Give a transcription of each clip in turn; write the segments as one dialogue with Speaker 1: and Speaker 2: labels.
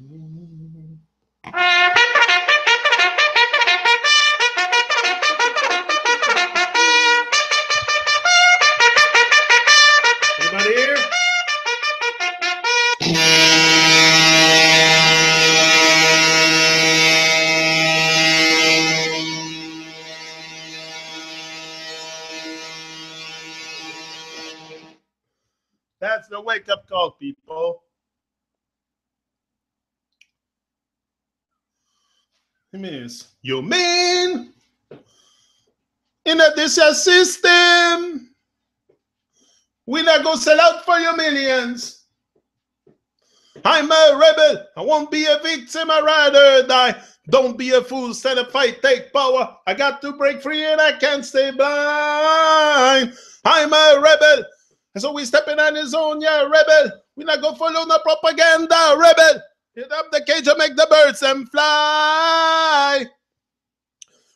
Speaker 1: Anybody here? That's the wake-up call, people. It means, you mean in a this system, we not go sell out for your millions. I'm a rebel. I won't be a victim. I'd rather die. Don't be a fool. Stand up, fight, take power. I got to break free and I can't stay blind. I'm a rebel. And so we stepping on his own, yeah, rebel. We not go follow no propaganda, rebel. Hit up the cage and make the birds them fly.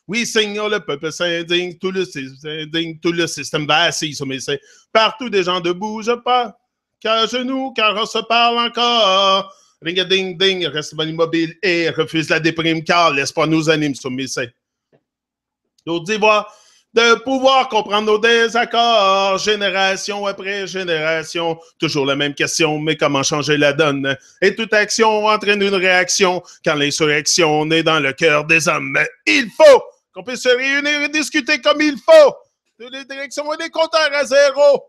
Speaker 1: Oui, Seigneur, le peuple s'indigne, tout le système va assis sur mes seins. Partout des gens ne bougent pas, car genoux, car on se parle encore. Ring-a-ding-ding, reste immobile et refuse la déprime, car l'espoir nous anime sur mes seins. D'autres d'ivoire de pouvoir comprendre nos désaccords, génération après génération. Toujours la même question, mais comment changer la donne? Et toute action entraîne une réaction, quand l'insurrection naît dans le cœur des hommes. Mais il faut qu'on puisse se réunir et discuter comme il faut. De les directions et des compteurs à zéro.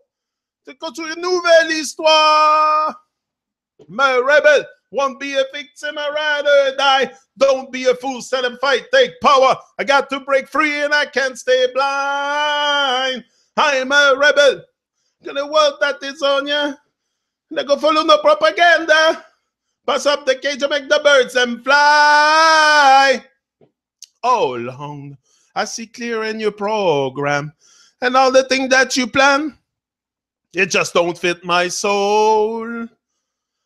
Speaker 1: C'est construire une nouvelle histoire. My rebel won't be a victim, I'd rather die. Don't be a fool, stand and fight, take power. I got to break free and I can't stay blind. I'm a rebel. The world that is on ya. Let go follow no propaganda. Pass up the cage and make the birds and fly. Oh, long, I see clear in your program. And all the things that you plan, it just don't fit my soul.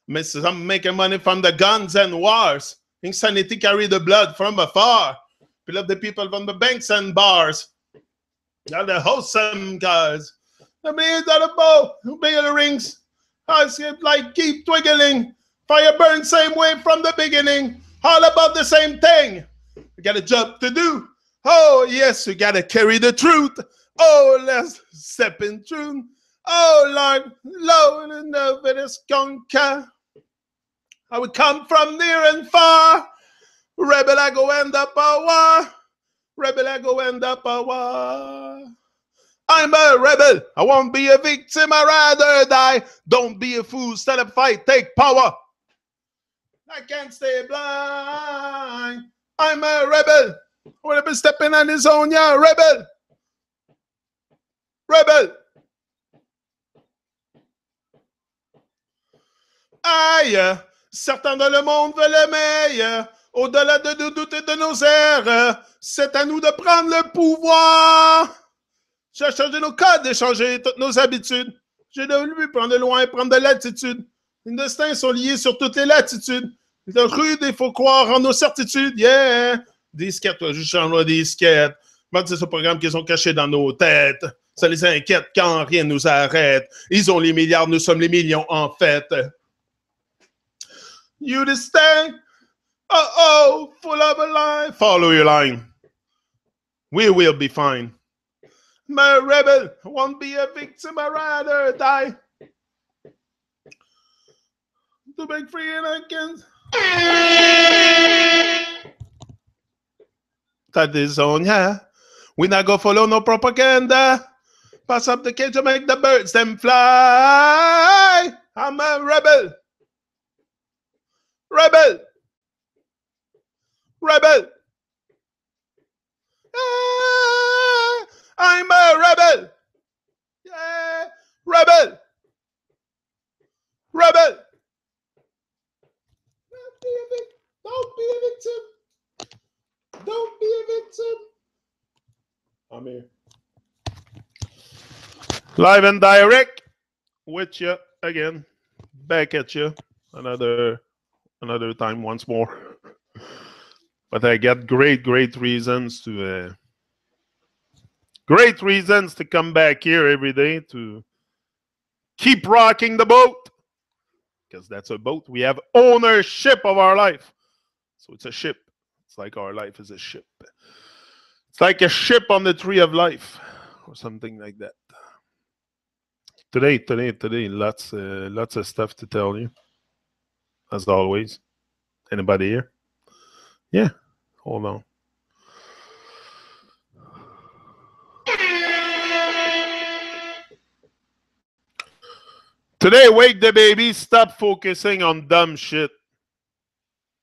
Speaker 1: Mrs. I'm making money from the guns and wars. Insanity carry the blood from afar. Fill up the people from the banks and bars. Now the wholesome guys. The beans on the bow, bell rings. I see it like keep twiggling. Fire burns same way from the beginning. All about the same thing. We got a job to do. Oh, yes, we got to carry the truth. Oh, let's step in truth. Oh, Lord, Lord, enough it is conquer. I would come from near and far. Rebel, I go end up a war. Rebel, I go end up a war. I'm a rebel. I won't be a victim. I'd rather die. Don't be a fool. Stand up, fight, take power. I can't stay blind. I'm a rebel. When I've stepping on his own, yeah, rebel. Rebel. Aïe, certains dans le monde veulent le meilleur. Au-delà de nous douter de nos erreurs, c'est à nous de prendre le pouvoir. J'ai changé nos codes et changé toutes nos habitudes. J'ai voulu prendre de loin et prendre de latitude. Les destins sont liés sur toutes les latitudes. C'est rude, il faut croire en nos certitudes. Yeah! Disquette, toi, je change la disquette. C'est ce programme qu'ils ont caché dans nos têtes. Ça les inquiète quand rien nous arrête. Ils ont les milliards, nous sommes les millions en fait. You understand? Oh, full of a line. Follow your line. We will be fine. My rebel won't be a victim, I'd rather die. To break free and I can. That is on, yeah. We not go follow no propaganda. Pass up the cage to make the birds them fly. I'm a rebel. Rebel. Rebel. Ah, I'm a rebel. Yeah. Rebel. Rebel. Don't be a victim. Don't be a victim. I'm here. Live and direct with you again. Back at you another time once more. But I got great reasons to come back here every day to keep rocking the boat. because that's a boat. We have ownership of our life. So it's a ship. It's like our life is a ship. It's like a ship on the tree of life or something like that. Today, lots of stuff to tell you, as always. Anybody here? Yeah, hold on. Today, wake the baby. Stop focusing on dumb shit.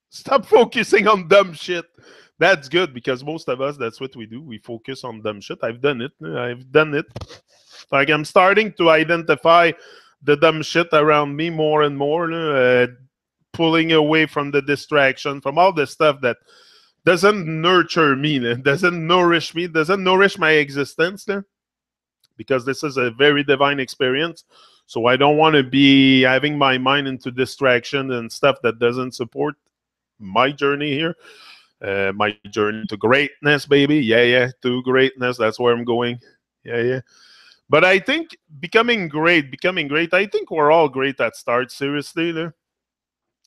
Speaker 1: Stop focusing on dumb shit. That's good because most of us, that's what we do. We focus on dumb shit. I've done it. Like I'm starting to identify the dumb shit around me more and more, pulling away from the distraction, from all the stuff that doesn't nurture me, doesn't nourish me, doesn't nourish my existence, because this is a very divine experience. So I don't want to be having my mind into distraction and stuff that doesn't support my journey here. My journey to greatness, baby. Yeah, to greatness. That's where I'm going. Yeah. But I think becoming great, I think we're all great at start, seriously.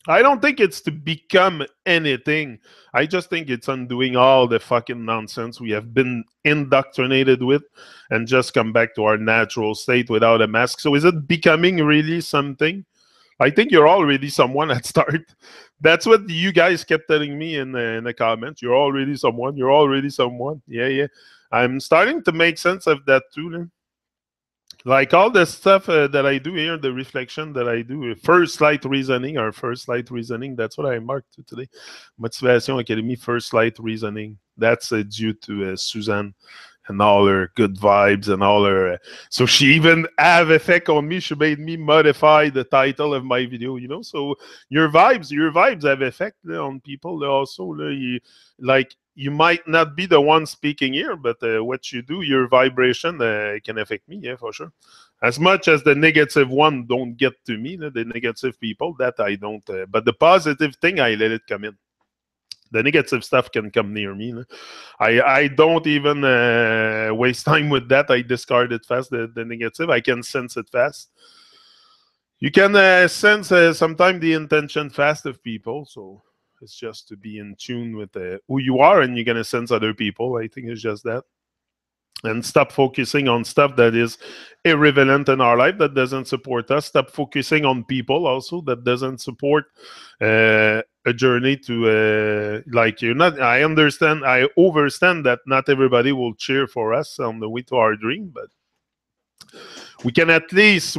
Speaker 1: I don't think it's to become anything. I just think it's undoing all the fucking nonsense we have been indoctrinated with and just come back to our natural state without a mask. So is it becoming really something? I think you're already someone at start. That's what you guys kept telling me in the comments. You're already someone. You're already someone. Yeah. I'm starting to make sense of that too. Like all the stuff that I do here, the reflection that I do, first light reasoning, that's what I marked today. Motivation Academy, first light reasoning. That's due to Suzanne and all her good vibes and all her. So she even have effect on me. She made me modify the title of my video, So your vibes have effect on people also. You might not be the one speaking here, but what you do, your vibration can affect me, yeah, for sure. As much as the negative one don't get to me, the negative people, that I don't. But the positive thing, I let it come in. The negative stuff can come near me. I don't even waste time with that. I discard it fast, the negative. I can sense it fast. You can sense sometimes the intention fast of people, so it's just to be in tune with who you are, and you're going to sense other people. I think it's just that. And stop focusing on stuff that is irrelevant in our life, that doesn't support us. Stop focusing on people also that doesn't support a journey to you're not. I understand. I overstand that not everybody will cheer for us on the way to our dream, but we can at least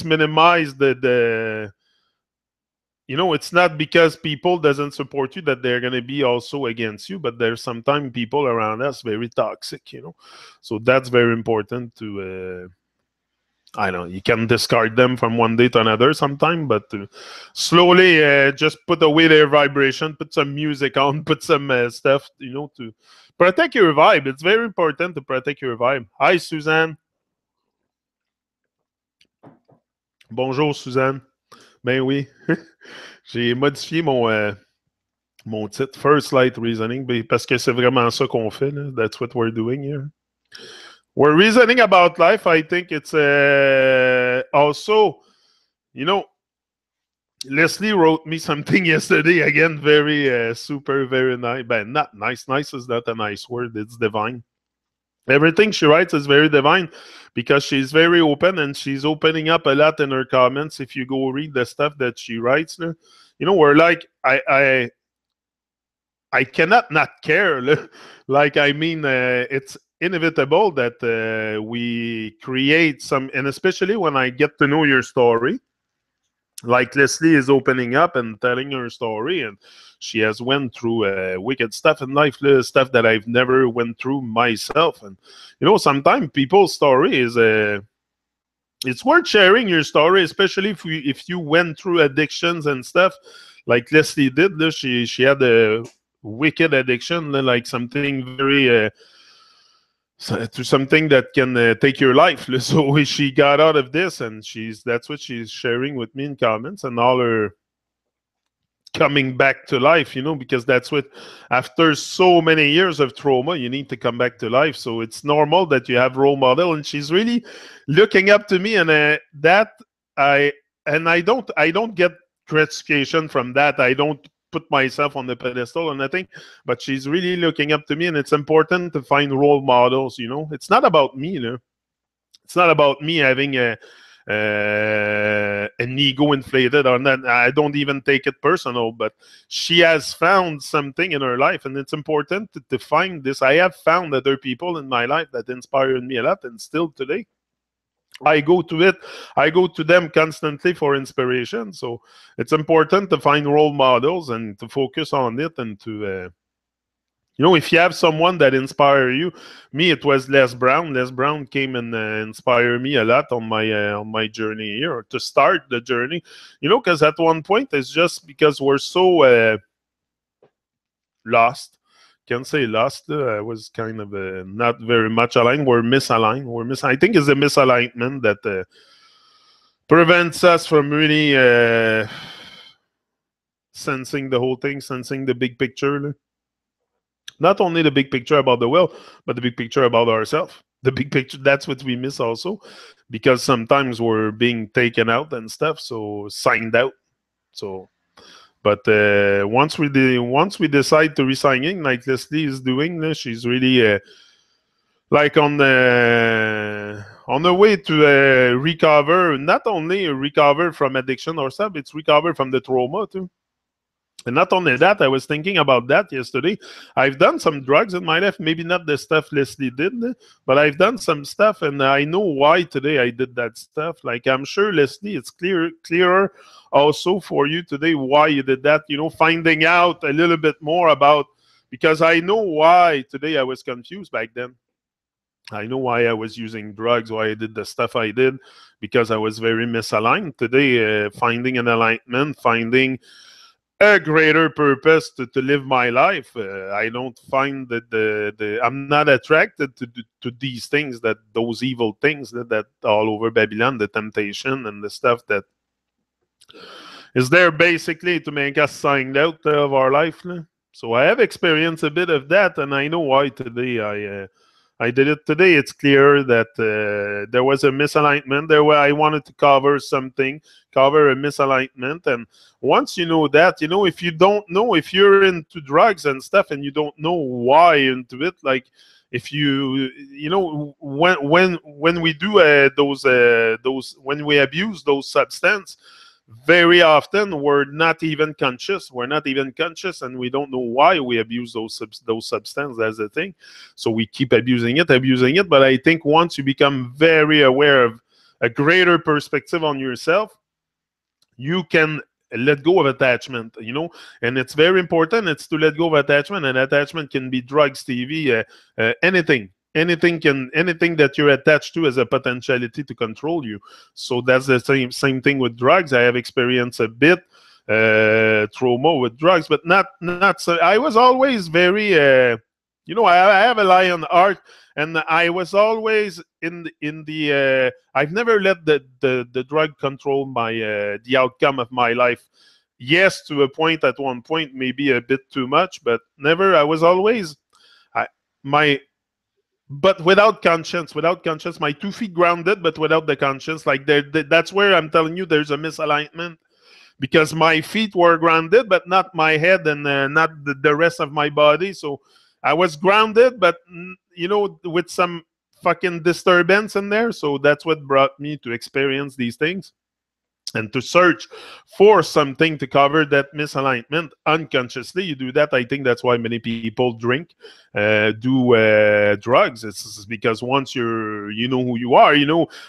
Speaker 1: minimize the it's not because people doesn't support you that they're going to be also against you, but there's sometimes people around us very toxic, So that's very important to, I don't know, you can discard them from one day to another sometime, but slowly just put away their vibration, put some music on, put some stuff, to protect your vibe. It's very important to protect your vibe. Hi, Suzanne. Bonjour, Suzanne. Ben oui. J'ai modifié mon titre, First Light Reasoning, parce que c'est vraiment ça qu'on fait. Là. That's what we're doing here. We're reasoning about life. I think it's also, Leslie wrote me something yesterday. Again, very super, very nice. But not nice. Nice is not a nice word. It's divine. Everything she writes is very divine because she's very open and she's opening up a lot in her comments. If you go read the stuff that she writes, we're like, I cannot not care. It's inevitable that we create some, and especially when I get to know your story, like Leslie is opening up and telling her story, and she has went through wicked stuff in life, stuff that I've never went through myself. And sometimes people's story is it's worth sharing your story, especially if you went through addictions and stuff, like Leslie did. She had a wicked addiction, like something very to something that can take your life. So she got out of this, and that's what she's sharing with me in comments, and all her coming back to life, because that's what, after so many years of trauma, you need to come back to life. So it's normal that you have role model, and she's really looking up to me, and that I and I don't get gratification from that. I don't put myself on the pedestal or nothing, but she's really looking up to me, and it's important to find role models. It's not about me. It's not about me having an ego inflated or not. I don't even take it personal, but she has found something in her life, and it's important to find this. I have found other people in my life that inspired me a lot, and still today I go to it. I go to them constantly for inspiration. So it's important to find role models and to focus on it, and to if you have someone that inspire you. Me, it was Les Brown. Les Brown came and inspired me a lot on my journey here, or to start the journey. Because at one point it's just because we're so lost. Can't say lost. I was kind of not very much aligned. We're misaligned. I think it's a misalignment that prevents us from really sensing the whole thing, sensing the big picture. Not only the big picture about the world, but the big picture about ourselves. The big picture, that's what we miss also, because sometimes we're being taken out and stuff, so signed out. So, but once we decide to resigning, like Leslie is doing, she's really like on the way to recover. Not only recover from addiction or stuff, it's recover from the trauma too. And not only that, I was thinking about that yesterday. I've done some drugs in my life, maybe not the stuff Leslie did, but I've done some stuff, and I know why today I did that stuff. Like, I'm sure, Leslie, it's clearer also for you today why you did that, finding out a little bit more about, because I know why today I was confused back then. I know why I was using drugs, why I did the stuff I did, because I was very misaligned. Today, finding an alignment, finding a greater purpose to live my life. I don't find that I'm not attracted to these things, those evil things that all over Babylon, the temptation and the stuff that is there basically to make us signed out of our life. So I have experienced a bit of that, and I know why today I did it. Today it's clear that there was a misalignment. I wanted to cover a misalignment. And once you know that, if you don't know, if you're into drugs and stuff and you don't know why into it, like if when we do when we abuse those substances, very often we're not even conscious. And we don't know why we abuse those substances. That's the thing. So we keep abusing it. But I think once you become very aware of a greater perspective on yourself, you can let go of attachment, and it's very important. It's to let go of attachment, and attachment can be drugs, TV, anything. Anything that you're attached to has a potentiality to control you. So that's the same thing with drugs. I have experienced a bit trauma with drugs, but not so. I was always very, I have a lion heart, and I was always in the. I've never let the drug control my the outcome of my life. Yes, to a point. At one point, maybe a bit too much, but never. I was always but without conscience, my 2 feet grounded, but without the conscience. Like that's where I'm telling you there's a misalignment, because my feet were grounded, but not my head, and not the rest of my body. So I was grounded, but with some fucking disturbance in there. So that's what brought me to experience these things, and to search for something to cover that misalignment unconsciously. You do that. I think that's why many people drink, do drugs. It's because once you know who you are,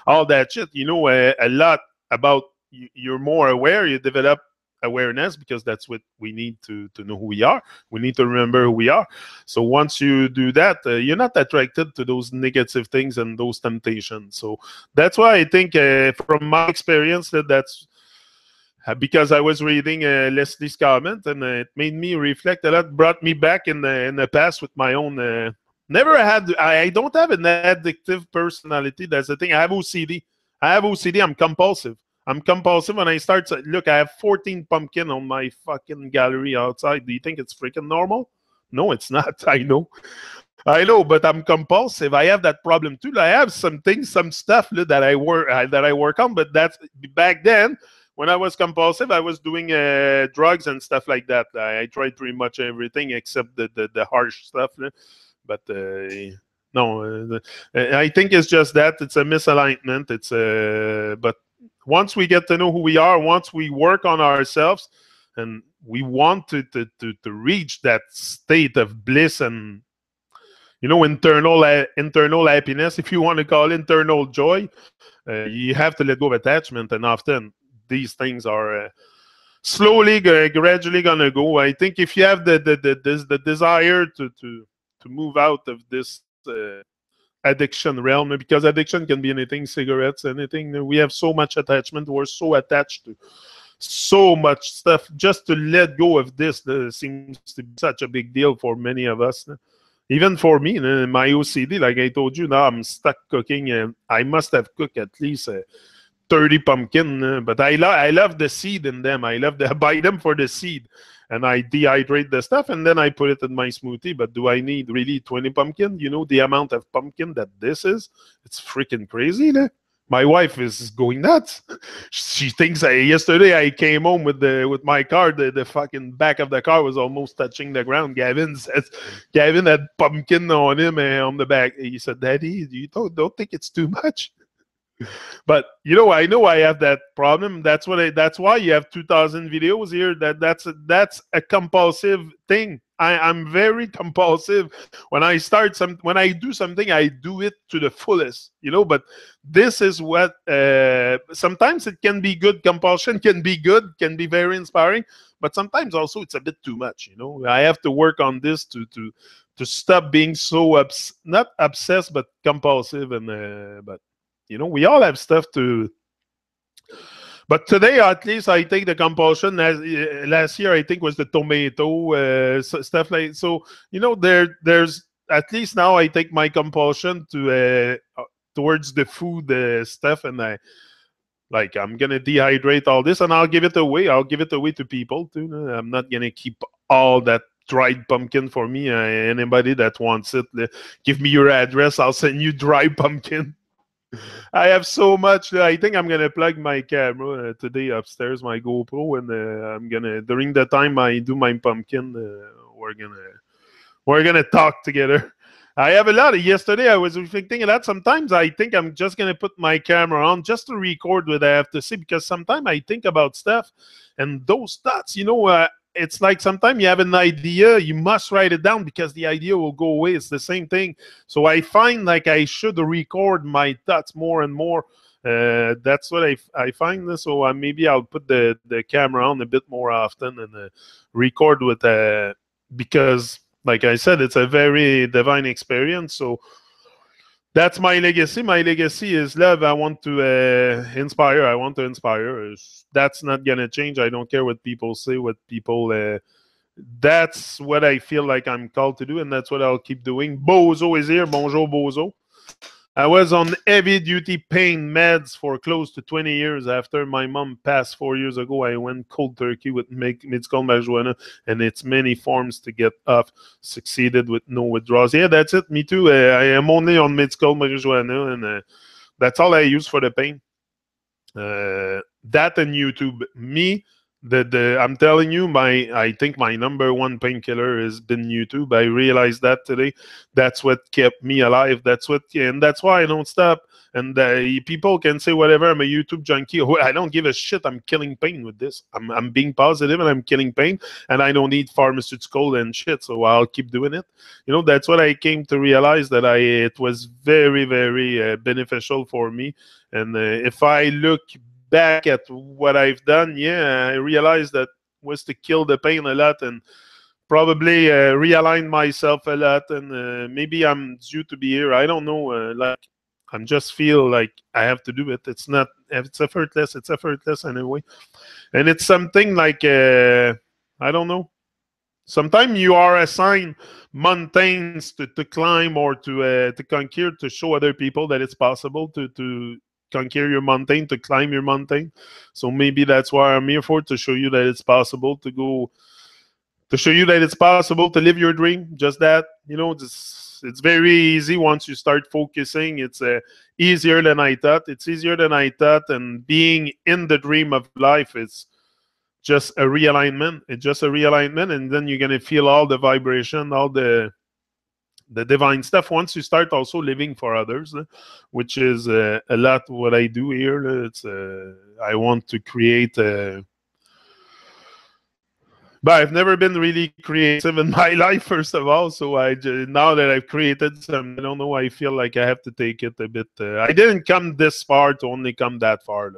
Speaker 1: all that shit, a lot about, you're more aware, you develop awareness, because that's what we need to know who we are. We need to remember who we are. So once you do that, you're not attracted to those negative things and those temptations. So that's why I think, from my experience, that's because I was reading Leslie's comment, and it made me reflect a lot, brought me back in the past with my own. I don't have an addictive personality. That's the thing. I have OCD. I'm compulsive. When I start to look, I have 14 pumpkin on my fucking gallery outside. Do you think it's freaking normal? No, it's not. I know, but I'm compulsive. I have that problem too. I have some stuff that I work on, but that's back then when I was compulsive, I was doing drugs and stuff like that. I tried pretty much everything except the harsh stuff. But no, I think it's just that it's a misalignment. It's but once we get to know who we are, once we work on ourselves, and we want to reach that state of bliss and internal happiness, if you want to call it internal joy, you have to let go of attachment, and often these things are slowly, gradually gonna go. I think if you have the desire to move out of this addiction realm, because addiction can be anything, cigarettes, anything. We have so much attachment. We're so attached to so much stuff. Just to let go of this seems to be such a big deal for many of us. Even for me, my OCD, like I told you, now I'm stuck cooking. I must have cooked at least 30 pumpkin, but I love the seed in them. I buy them for the seed, and I dehydrate the stuff, and then I put it in my smoothie. But do I need really 20 pumpkin? You know the amount of pumpkin that this is? It's freaking crazy, né? My wife is going nuts. She thinks yesterday I came home with my car. The fucking back of the car was almost touching the ground. Gavin had pumpkin on him on the back. He said, "Daddy, you don't think it's too much?" But I know I have that problem. That's why you have 2,000 videos here. That's a compulsive thing. I'm very compulsive. When I do something, I do it to the fullest. But this is what sometimes it can be good. Compulsion can be good, can be very inspiring, but sometimes also it's a bit too much. I have to work on this to stop being so not obsessed but compulsive. And but we all have stuff to. But today, at least, I take the compulsion. Last year, I think, was the tomato stuff like so. There's at least now I take my compulsion to towards the food stuff, and I'm gonna dehydrate all this, and I'll give it away. I'll give it away to people too. I'm not gonna keep all that dried pumpkin for me. Anybody that wants it, give me your address. I'll send you dry pumpkin. I have so much. I think I'm gonna plug my camera today upstairs, my GoPro, and I'm gonna during the time I do my pumpkin, we're gonna talk together. I have a lot. Yesterday I was thinking that sometimes I think I'm just gonna put my camera on just to record what I have to say, because sometimes I think about stuff, and those thoughts, it's like sometimes you have an idea, you must write it down because the idea will go away. It's the same thing. So I find like I should record my thoughts more and more. That's what I find. So maybe I'll put the camera on a bit more often and record with because, like I said, it's a very divine experience. So that's my legacy. My legacy is love. I want to inspire. I want to inspire. That's not going to change. I don't care what people say, what people... that's what I feel like I'm called to do, and that's what I'll keep doing. Bozo is here. Bonjour, Bozo. I was on heavy-duty pain meds for close to 20 years. After my mom passed 4 years ago, I went cold turkey with medical marijuana and its many forms to get off. Succeeded with no withdrawals. Yeah, that's it. Me too. I am only on medical marijuana, and that's all I use for the pain. That and YouTube. Me, I'm telling you, I think my number one painkiller has been YouTube. I realized that today. That's what kept me alive. And that's why I don't stop. And people can say whatever. I'm a YouTube junkie. I don't give a shit. I'm killing pain with this. I'm being positive and I'm killing pain. And I don't need pharmaceutical and shit. So I'll keep doing it. That's what I came to realize, that it was very, very beneficial for me. And if I look back at what I've done, I realized that was to kill the pain a lot and probably realign myself a lot, and maybe I'm due to be here. I don't know. I'm just feel like I have to do it. It's effortless. It's effortless anyway, and it's something like I don't know. Sometimes you are assigned mountains to climb or to conquer, to show other people that it's possible to conquer your mountain, to climb your mountain. So maybe that's why I'm here for, to show you that it's possible to show you that it's possible to live your dream. Just that, it's very easy once you start focusing. It's easier than I thought. It's easier than I thought, and being in the dream of life is just a realignment. It's just a realignment, and then you're gonna feel all the vibration, all the divine stuff once you start also living for others, which is a lot what I do here. It's I want to create but I've never been really creative in my life, first of all. So now that I've created some, I don't know, I feel like I have to take it a bit. I didn't come this far to only come that far.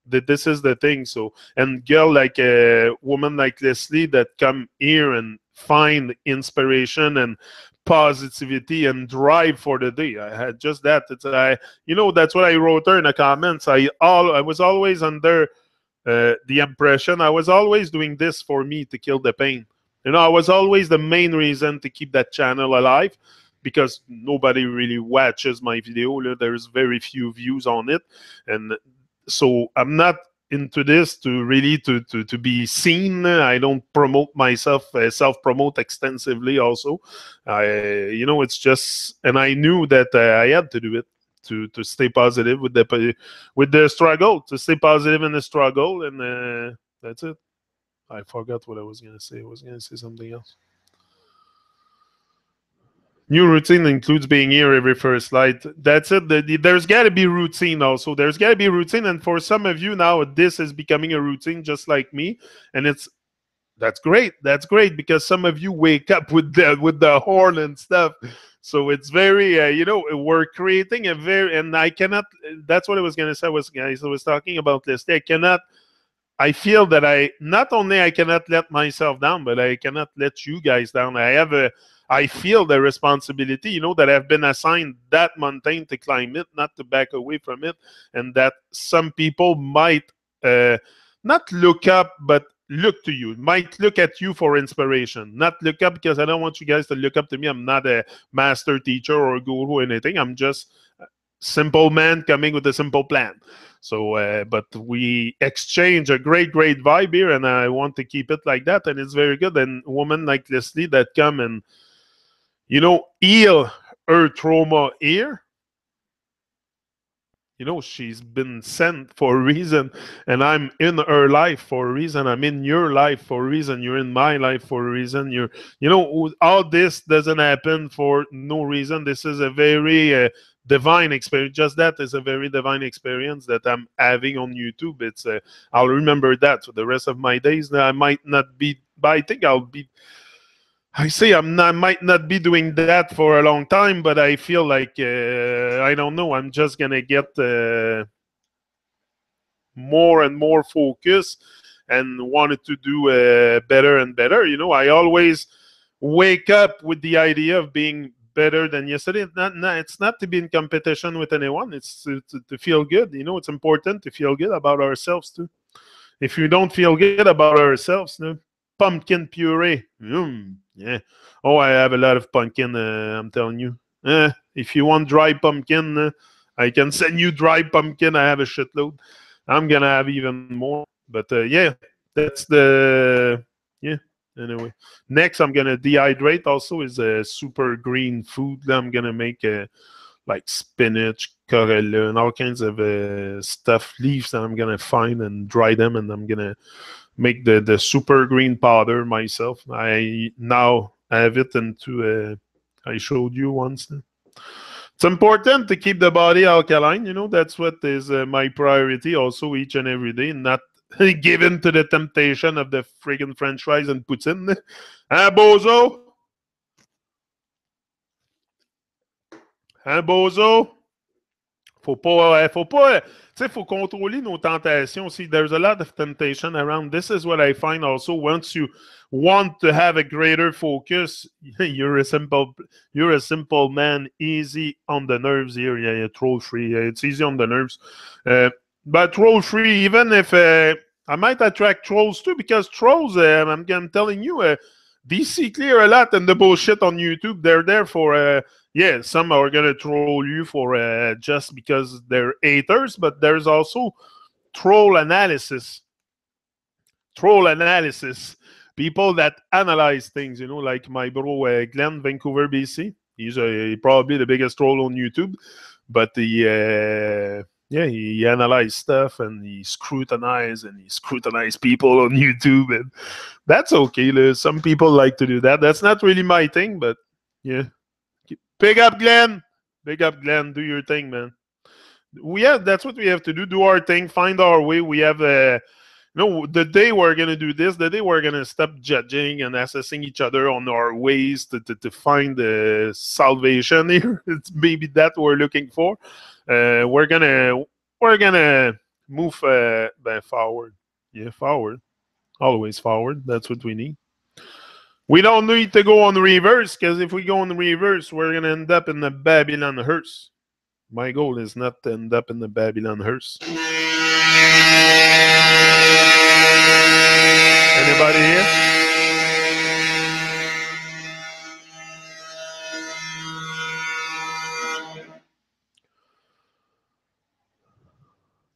Speaker 1: This is the thing. So, and girl like a woman like Leslie that come here and find inspiration and positivity and drive for the day. I had just that. That's what I wrote her in the comments. I was always under the impression I was always doing this for me to kill the pain. I was always the main reason to keep that channel alive, because nobody really watches my video. There's very few views on it, and so I'm not into this to really to be seen. I don't promote myself, self-promote extensively also. It's just, and I knew that I had to do it to stay positive with the struggle, to stay positive in the struggle, and that's it. I forgot what I was going to say. I was going to say something else. New routine includes being here every first light. That's it. There's got to be routine also. There's got to be routine. And for some of you now, this is becoming a routine just like me. And that's great. That's great, because some of you wake up with the horn and stuff. So it's very, we're creating a very, and I cannot, that's what I was going to say. I was talking about this. I feel that not only I cannot let myself down, but I cannot let you guys down. I feel the responsibility, that I've been assigned that mountain to climb it, not to back away from it. And that some people might not look up, but look to you, might look at you for inspiration. Not look up, because I don't want you guys to look up to me. I'm not a master teacher or a guru or anything. I'm just a simple man coming with a simple plan. So, but we exchange a great vibe here, and I want to keep it like that. And it's very good. And women like Leslie that come and, heal her trauma here. She's been sent for a reason, and I'm in her life for a reason. I'm in your life for a reason. You're in my life for a reason. All this doesn't happen for no reason. This is a very divine experience. Just that is a very divine experience that I'm having on YouTube. I'll remember that for the rest of my days. Now, I might not be, but I think I might not be doing that for a long time, but I feel like, I don't know, I'm just going to get more and more focus and wanted to do better and better. I always wake up with the idea of being better than yesterday. It's not to be in competition with anyone. It's to feel good. It's important to feel good about ourselves too. If you don't feel good about ourselves, pumpkin puree. Yeah. Oh, I have a lot of pumpkin, I'm telling you. If you want dry pumpkin, I can send you dry pumpkin. I have a shitload. I'm going to have even more. But yeah, that's yeah. Anyway, next I'm going to dehydrate also is a super green food that I'm going to make like spinach, corella, and all kinds of stuff, leaves that I'm going to find and dry them, and I'm going to make the super green powder myself. I now have it into I showed you once. It's important to keep the body alkaline. That's what is my priority also each and every day, not given to the temptation of the friggin' french fries and poutine. Hein, bozo? Hein, bozo? Faut contrôler nos tentations. See, there's a lot of temptation around. This is what I find also. Once you want to have a greater focus, you're a simple man, easy on the nerves here. Yeah, troll free. It's easy on the nerves. But troll free, even if I might attract trolls too, because trolls, I'm telling you, they see clear a lot, and the bullshit on YouTube, they're there for yeah, some are going to troll you for just because they're haters, but there's also troll analysis. Troll analysis. People that analyze things, like my bro Glenn, Vancouver, BC. He's probably the biggest troll on YouTube, but he analyzes stuff and he scrutinizes people on YouTube, and that's okay. Some people like to do that. That's not really my thing, but yeah. Big up, Glenn. Big up, Glenn. Do your thing, man. That's what we have to do. Do our thing. Find our way. We have the day we're gonna do this, the day we're gonna stop judging and assessing each other on our ways to find the salvation here. It's maybe that we're looking for. We're gonna move forward. Yeah, forward. Always forward. That's what we need. We don't need to go on reverse, because if we go on reverse, we're gonna end up in the Babylon hearse. My goal is not to end up in the Babylon hearse. Anybody here?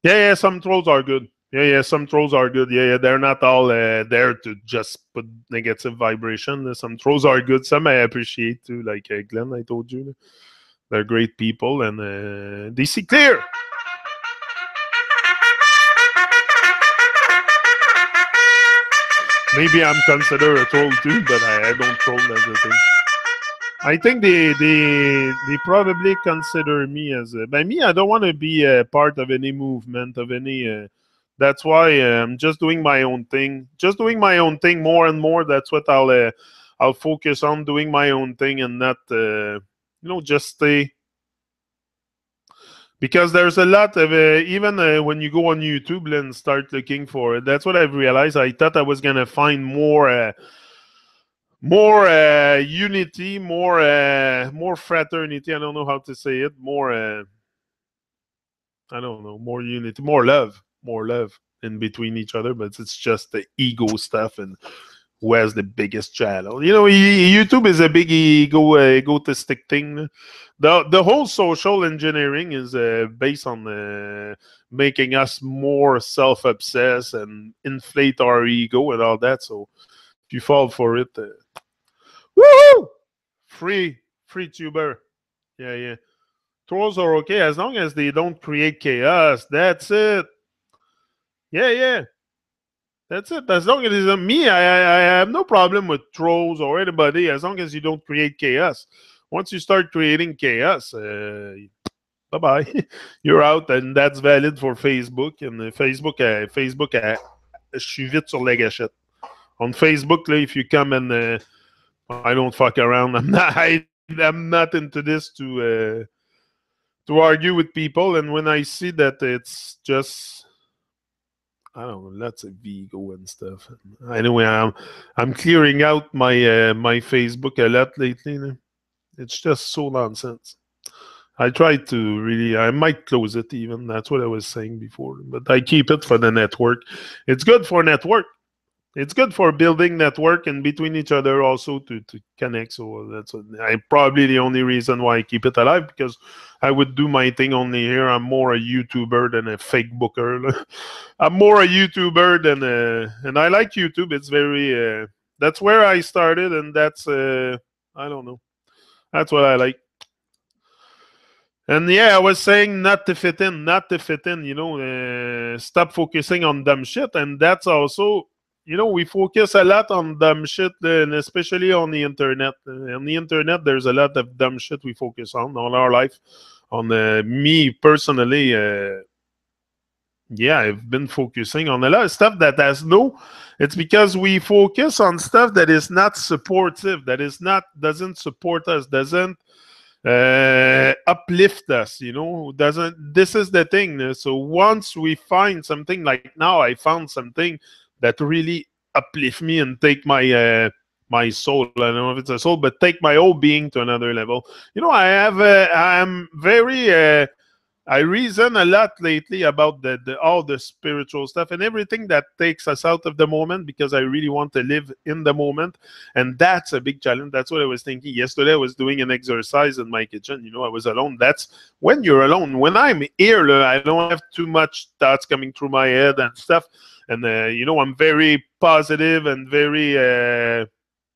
Speaker 1: Yeah, some trolls are good. Yeah, some trolls are good. Yeah, they're not all there to just put negative vibration. Some trolls are good. Some I appreciate too, like Glenn, I told you. They're great people, and they see clear. Maybe I'm considered a troll too, but I don't troll as a thing. I think they probably consider me as by me. I don't want to be a part of any movement of any. That's why I'm just doing my own thing. Just doing my own thing more and more. That's what I'll focus on, doing my own thing and not just stay. Because there's a lot of even when you go on YouTube and start looking for it. That's what I've realized. I thought I was gonna find more unity, more fraternity. I don't know how to say it. More I don't know, more unity, more love in between each other. But it's just the ego stuff and who has the biggest channel. YouTube is a big egotistic thing. The whole social engineering is based on making us more self-obsessed and inflate our ego and all that. So if you fall for it, woohoo! Free tuber. Yeah. Trolls are okay as long as they don't create chaos. That's it. Yeah. That's it. As long as it's me, I have no problem with trolls or anybody as long as you don't create chaos. Once you start creating chaos, bye-bye. You're out, and that's valid for Facebook. And Facebook, je suis vite sur la gâchette. On Facebook, là, if you come and I don't fuck around. I'm not into this to argue with people. And when I see that it's just, I don't know, lots of ego and stuff. Anyway, I'm clearing out my Facebook a lot lately. It's just so nonsense. I try to really, I might close it even. That's what I was saying before. But I keep it for the network. It's good for network. It's good for building network and between each other also to connect. So that's probably the only reason why I keep it alive, because I would do my thing only here. I'm more a YouTuber than a fake booker. I'm more a YouTuber than and I like YouTube. It's very that's where I started, and that's I don't know. That's what I like. And yeah, I was saying not to fit in, stop focusing on dumb shit. And that's also, we focus a lot on dumb shit, and especially on the internet. On the internet, there's a lot of dumb shit we focus on our life. On me personally, I've been focusing on a lot of stuff that has it's because we focus on stuff that is not supportive, doesn't support us, doesn't uplift us, this is the thing. So once we find something, like now I found something that really uplift me and take my soul, I don't know if it's a soul, but take my whole being to another level. I'm very I reason a lot lately about all the spiritual stuff and everything that takes us out of the moment, because I really want to live in the moment. And that's a big challenge. That's what I was thinking. Yesterday, I was doing an exercise in my kitchen. I was alone. That's when you're alone. When I'm here, I don't have too much thoughts coming through my head and stuff. And, I'm very positive and very,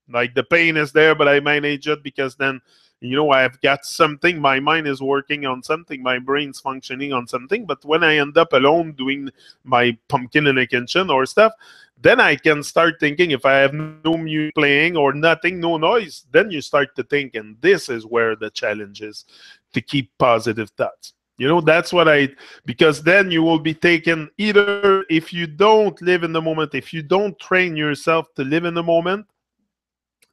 Speaker 1: like the pain is there, but I manage it, because then
Speaker 2: You know, I've got something, my mind is working on something, my brain's functioning on something. But when I end up alone doing my pumpkin in the kitchen or stuff, then I can start thinking, if I have no music playing or nothing, no noise, then you start to think. And this is where the challenge is, to keep positive thoughts. You know, that's what because then you will be taken, either if you don't live in the moment, if you don't train yourself to live in the moment.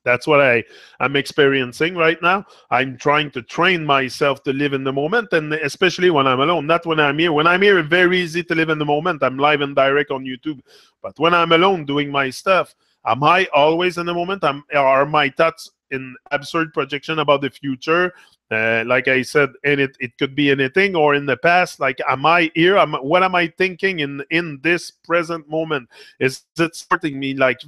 Speaker 2: That's what I'm experiencing right now. I'm trying to train myself to live in the moment, and especially when I'm alone. Not when I'm here. When I'm here, it's very easy to live in the moment. I'm live and direct on YouTube. But when I'm alone doing my stuff, am I always in the moment? Are my thoughts in absurd projection about the future? Like I said, and it could be anything, or in the past. Like, am I here? What am I thinking in this present moment? Is it supporting me? Like,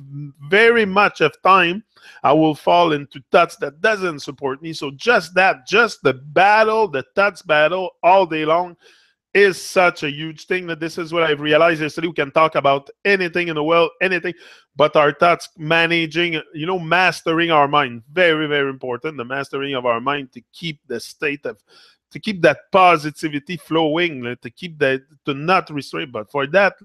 Speaker 2: very much of time, I will fall into thoughts that doesn't support me. So just the battle, the thoughts battle all day long, is such a huge thing. That this is what I've realized yesterday. We can talk about anything in the world, anything, but our thoughts, managing, mastering our mind, very, very important. The mastering of our mind, to keep the state of, to keep that positivity flowing, to keep that, to not restrain. But for that,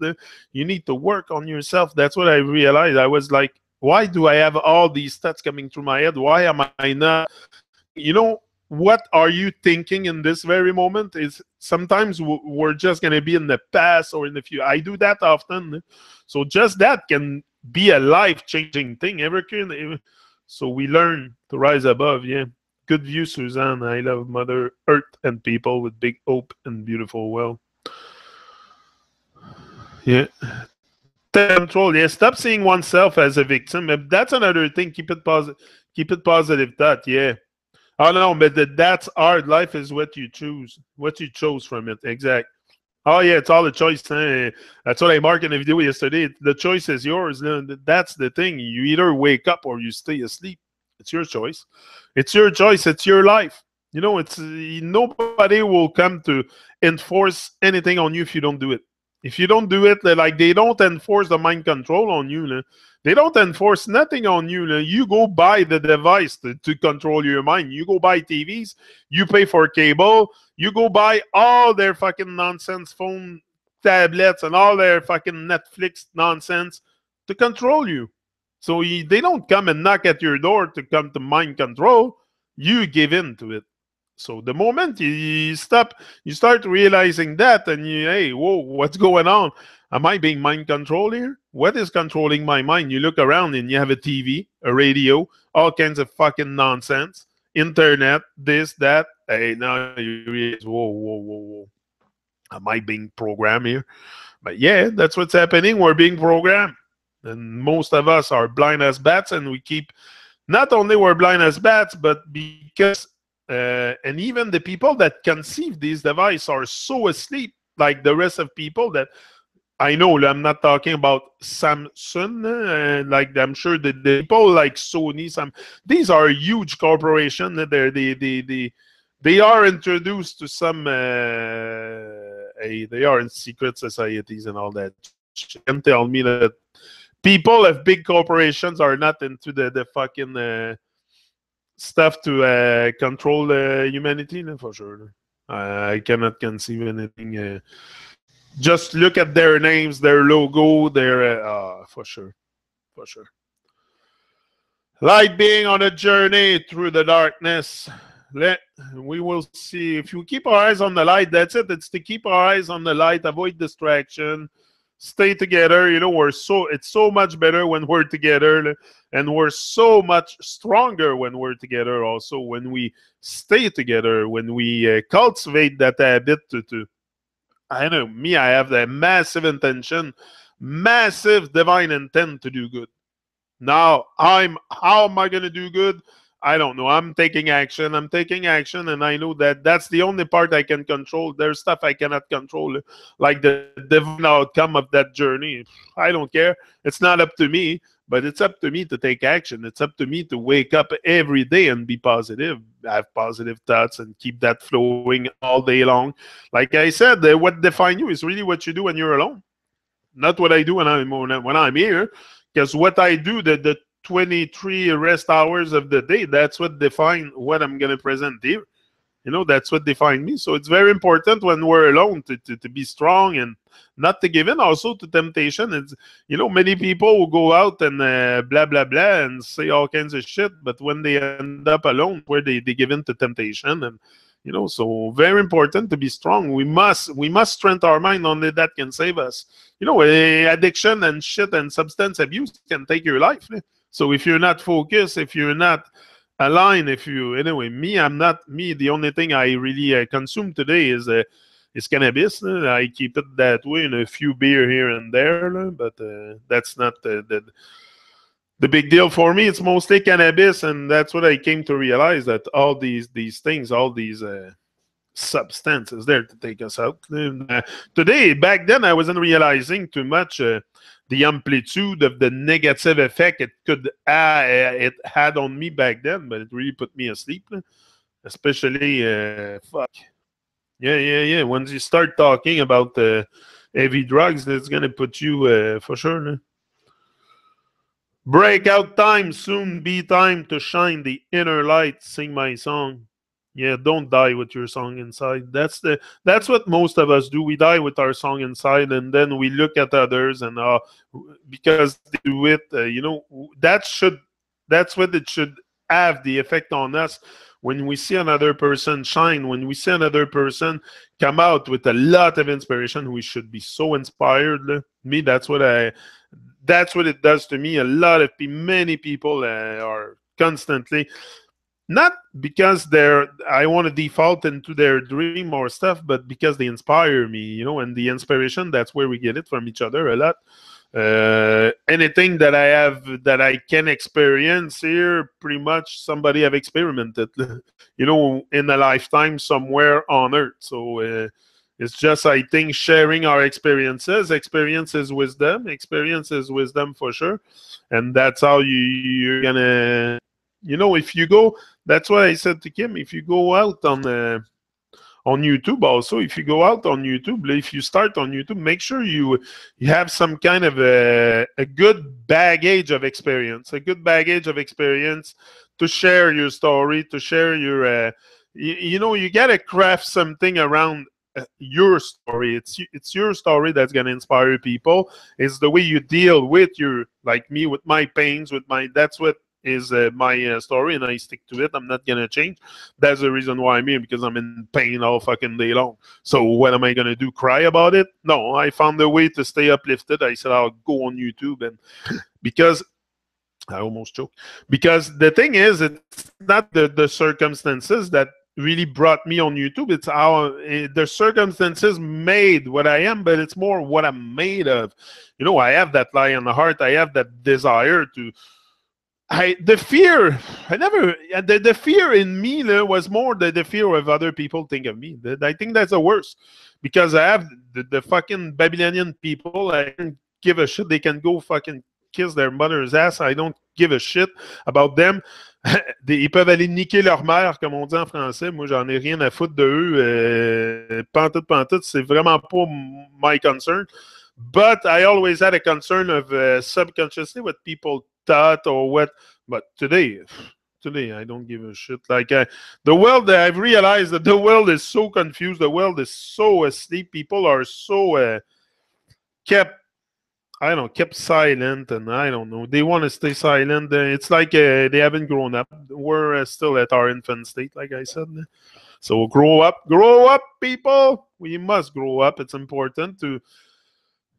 Speaker 2: you need to work on yourself. That's what I realized. I was like, why do I have all these thoughts coming through my head? Why am I not, what are you thinking in this very moment? Is sometimes we're just going to be in the past or in the future. I do that often. So just that can be a life-changing thing. So we learn to rise above. Yeah. Good view, Suzanne. I love Mother Earth and people with big hope and beautiful will. Yeah. Take control. Yeah. Stop seeing oneself as a victim. That's another thing. Keep it positive. Keep it positive. That. Yeah. Oh no, but that's hard. Life is what you choose, what you chose from it. Exact. Oh yeah, it's all a choice. That's what I marked in the video yesterday. The choice is yours. That's the thing. You either wake up or you stay asleep. It's your choice. It's your choice. It's your life. It's nobody will come to enforce anything on you if you don't do it. If you don't do it, like, they don't enforce the mind control on you. They don't enforce nothing on you. You go buy the device to control your mind. You go buy TVs. You pay for cable. You go buy all their fucking nonsense phone tablets and all their fucking Netflix nonsense to control you. So they don't come and knock at your door to come to mind control. You give in to it. So the moment you start realizing that, and hey, whoa, what's going on? Am I being mind controlled here? What is controlling my mind? You look around and you have a TV, a radio, all kinds of fucking nonsense, internet, this, that. Hey, now you realize, whoa, whoa, whoa, whoa. Am I being programmed here? But yeah, that's what's happening. We're being programmed. And most of us are blind as bats, and we keep, not only we're blind as bats, but because and even the people that conceive these devices are so asleep, like the rest of people, that I know. I'm not talking about Samsung, like, I'm sure the people like Sony. These are huge corporations. They are introduced to some. They are in secret societies and all that. You can tell me that people of big corporations are not into the fucking stuff to control humanity, for sure. I cannot conceive anything. Just look at their names, their logo, for sure. For sure. Light being on a journey through the darkness. We will see. If you keep our eyes on the light, that's it. It's to keep our eyes on the light, avoid distraction, stay together. It's so much better when we're together, and we're so much stronger when we're together. Also, when we stay together, when we cultivate that habit to I know me, I have that massive intention, massive divine intent to do good. Now, how am I going to do good? I don't know. I'm taking action, and I know that that's the only part I can control. There's stuff I cannot control, like the divine outcome of that journey. I don't care. It's not up to me, but it's up to me to take action. It's up to me to wake up every day and be positive, have positive thoughts, and keep that flowing all day long. Like I said, what defines you is really what you do when you're alone, not what I do when I'm here. Because what I do, the 23 rest hours of the day. That's what define what I'm going to present here. You know, that's what defines me. So it's very important when we're alone to be strong and not to give in also to temptation. It's, you know, many people will go out and blah, blah, blah and say all kinds of shit. But when they end up alone, where they give in to temptation. And, you know, so very important to be strong. We must strengthen our mind. Only that can save us. You know, addiction and shit and substance abuse can take your life. So if you're not focused, if you're not aligned, if you anyway, I'm not me. The only thing I really consume today is cannabis. I keep it that way, and a few beer here and there, but that's not the big deal for me. It's mostly cannabis, and that's what I came to realize, that all these things, all these substances there to take us out. Today, back then, I wasn't realizing too much the amplitude of the negative effect it had on me back then, but it really put me asleep. Especially, fuck. Yeah. Once you start talking about heavy drugs, that's gonna put you for sure. Breakout time, soon be time to shine the inner light. Sing my song. Yeah, don't die with your song inside. That's what most of us do. We die with our song inside, and then we look at others, and because they do it, that's what it should have the effect on us. When we see another person shine, when we see another person come out with a lot of inspiration, we should be so inspired. Me, that's what it does to me. Many people are constantly, not because I want to default into their dream or stuff, but because they inspire me, and the inspiration, that's where we get it from each other a lot. Anything that I have that I can experience here, pretty much somebody have experimented, in a lifetime somewhere on earth. So it's just, I think, sharing our experiences. Experience is wisdom for sure. And that's how you're gonna, if you go, that's what I said to Kim, if you go out on YouTube also, if you go out on YouTube, if you start on YouTube, make sure you have some kind of a good baggage of experience, to share your story, to share your, you got to craft something around your story. It's your story that's going to inspire people. It's the way you deal with like me, with my pains, that's what is my story, and I stick to it. I'm not gonna change. That's the reason why I'm here, because I'm in pain all fucking day long. So what am I gonna do? Cry about it? No, I found a way to stay uplifted. I said I'll go on YouTube, and because I almost choked. Because the thing is, it's not the circumstances that really brought me on YouTube. It's how the circumstances made what I am, but it's more what I'm made of. I have that lie in the heart. I have that desire to. The fear in me was more the fear of other people think of me. I think that's the worst, because I have the fucking Babylonian people. I don't give a shit. They can go fucking kiss their mother's ass. I don't give a shit about them. Ils peuvent aller niquer leur mère, comme on dit en français. Moi, j'en ai rien à foutre de eux. Pantoute, c'est vraiment pas my concern. But I always had a concern of subconsciously what people thought or what. But today I don't give a shit. Like the world, I've realized that the world is so confused. The world is so asleep. People are so kept silent, and I don't know. They want to stay silent. It's like they haven't grown up. We're still at our infant state, like I said. So grow up, people. We must grow up. It's important to.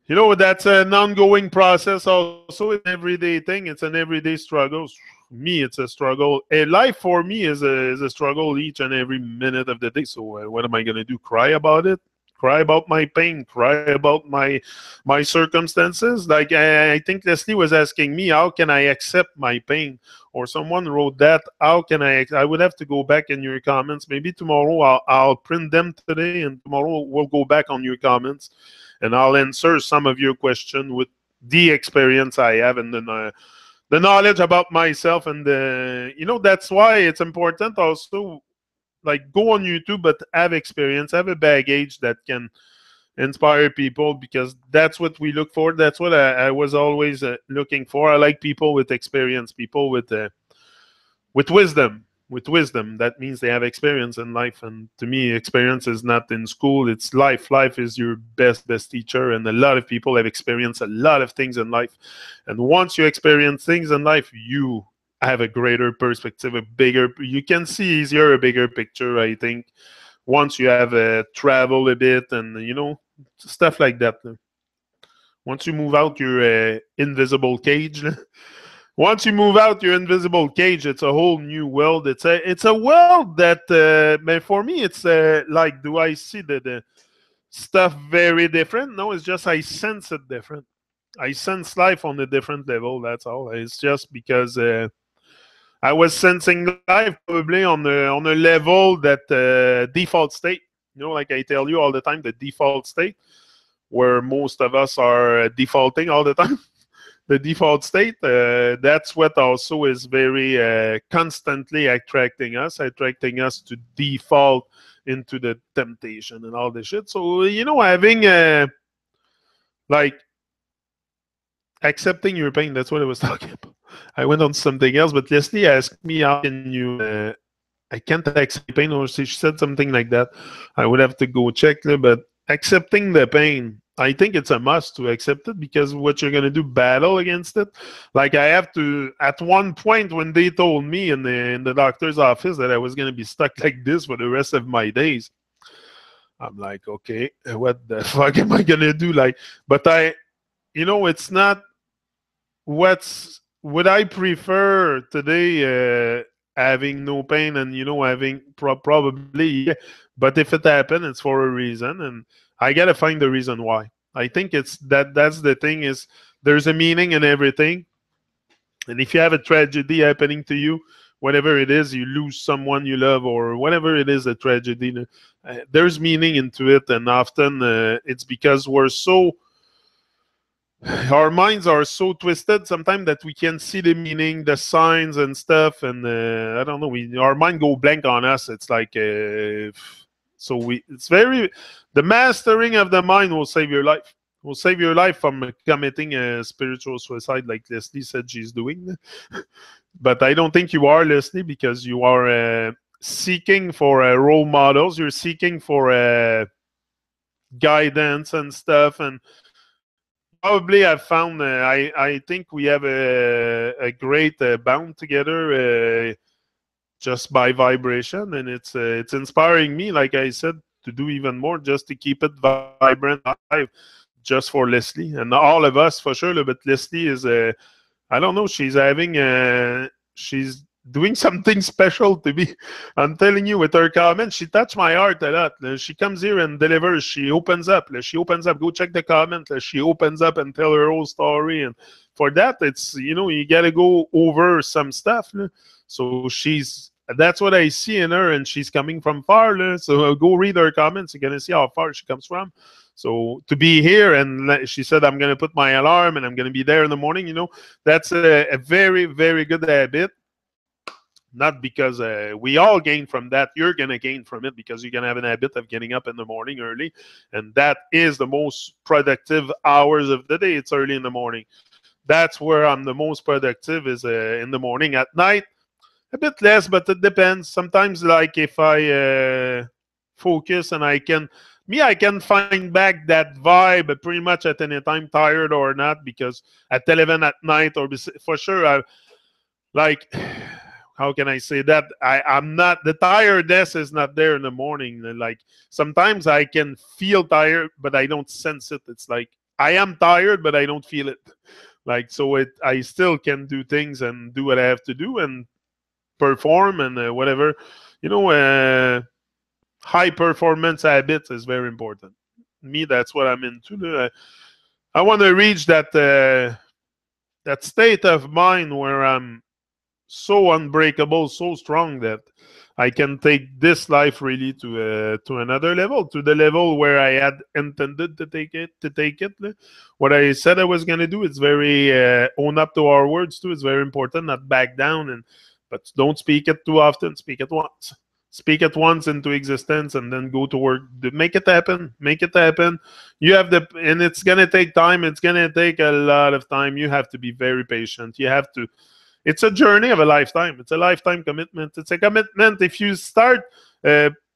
Speaker 2: That's an ongoing process also. It's an everyday thing. It's an everyday struggle. Me, it's a struggle. A life for me is a struggle each and every minute of the day. So what am I going to do? Cry about it? Cry about my pain? Cry about my circumstances? Like, I think Leslie was asking me, how can I accept my pain? Or someone wrote that, how can I would have to go back in your comments. Maybe tomorrow I'll print them today, and tomorrow we'll go back on your comments. And I'll answer some of your questions with the experience I have and the knowledge about myself. And that's why it's important also, like, go on YouTube, but have experience, have a baggage that can, inspire people, because that's what we look for. That's what I was always looking for. I like people with experience, people with wisdom. With wisdom, that means they have experience in life. And to me, experience is not in school; it's life. Life is your best teacher. And a lot of people have experienced a lot of things in life. And once you experience things in life, you have a greater perspective, a bigger. You can see easier a bigger picture. I think once you have travel a bit, and stuff like that. Once you move out your invisible cage. Once you move out your invisible cage, it's a whole new world. It's a world that, man, for me, it's like, do I see the stuff very different? No, it's just I sense it different. I sense life on a different level. That's all. It's just because I was sensing life probably on a level that default state. Like I tell you all the time, the default state, where most of us are defaulting all the time. The default state, that's what also is very constantly attracting us to default into the temptation and all this shit. So, having like accepting your pain, that's what I was talking about. I went on something else, but Leslie asked me, how can you, I can't accept pain, or she said something like that. I would have to go check, but accepting the pain, I think it's a must to accept it, because what you're going to do, battle against it. Like, I have to, at one point when they told me in the doctor's office that I was going to be stuck like this for the rest of my days, I'm like, okay, what the fuck am I going to do? Like, but it's not would I prefer today having no pain and having probably, yeah. But if it happened, it's for a reason, and I gotta find the reason why. I think it's that's the thing, is there's a meaning in everything. And if you have a tragedy happening to you, whatever it is, you lose someone you love, or whatever it is, a tragedy, there's meaning into it. And often it's because our minds are so twisted sometimes that we can see the meaning, the signs and stuff, and I don't know, our mind go blank on us. It's like it's very, the mastering of the mind will save your life. Will save your life from committing a spiritual suicide, like Leslie said she's doing. But I don't think you are, Leslie, because you are seeking for role models. You're seeking for guidance and stuff, and probably I've found. I think we have a great bond together, just by vibration, and it's inspiring me. Like I said, to do even more, just to keep it vibrant, alive, just for Leslie and all of us for sure. But Leslie is I don't know. She's doing something special to me. I'm telling you, with her comments, she touched my heart a lot. She comes here and delivers. She opens up. She opens up. Go check the comment. She opens up and tell her whole story. And for that, it's, you got to go over some stuff. So that's what I see in her, and she's coming from far. So go read her comments. You're going to see how far she comes from. So to be here, and she said, I'm going to put my alarm and I'm going to be there in the morning, that's a very, very good habit. Not because we all gain from that. You're going to gain from it because you're going to have an habit of getting up in the morning early. And that is the most productive hours of the day. It's early in the morning. That's where I'm the most productive, is in the morning. At night, a bit less, but it depends. Sometimes, like, if I focus and I can find back that vibe pretty much at any time, tired or not, because at 11 at night, or for sure, like, how can I say that? I'm not, the tiredness is not there in the morning. Like, sometimes I can feel tired, but I don't sense it. It's like I am tired, but I don't feel it. Like, so I still can do things and do what I have to do and perform and whatever. High performance habits is very important. Me, that's what I'm into. I want to reach that state of mind where I'm so unbreakable, so strong, that I can take this life really to another level, to the level where I had intended to take it. What I said I was going to do, it's very own up to our words too. It's very important, not back down, but don't speak it too often. Speak it once. Speak it once into existence and then go to work. Make it happen. Make it happen. You have the, and it's gonna take time. It's gonna take a lot of time. You have to be very patient. You have to. It's a journey of a lifetime. It's a lifetime commitment. It's a commitment. If you start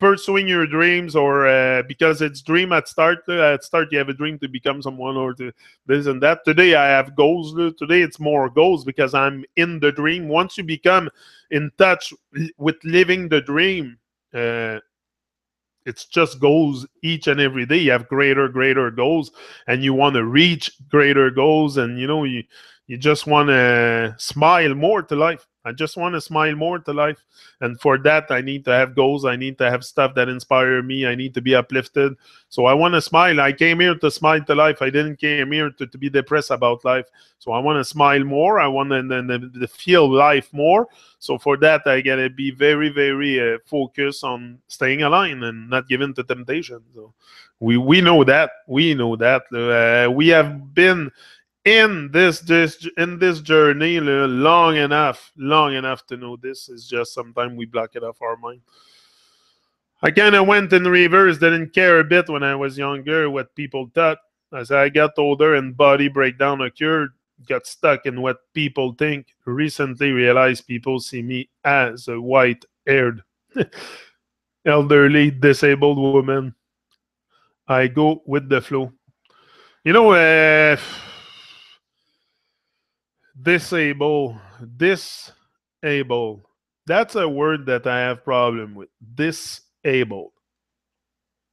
Speaker 2: pursuing your dreams, or because it's dream at start. At start, you have a dream to become someone, or to this and that. Today, I have goals. Today, it's more goals because I'm in the dream. Once you become in touch with living the dream, it's just goals each and every day. You have greater goals, and you want to reach greater goals, and you just want to smile more to life. I just want to smile more to life. And for that, I need to have goals. I need to have stuff that inspire me. I need to be uplifted. So I want to smile. I came here to smile to life. I didn't came here to be depressed about life. So I want to smile more. I want to feel life more. So for that, I got to be very, very focused on staying aligned and not giving to temptation. So we know that. We know that. We have been in this journey long enough to know this. Is just sometimes we block it off our mind. I kind of went in reverse, didn't care a bit when I was younger what people thought. As I got older and body breakdown occurred, got stuck in what people think. Recently realized people see me as a white-haired elderly disabled woman. I go with the flow. You know, Disable. That's a word that I have problem with. Disabled.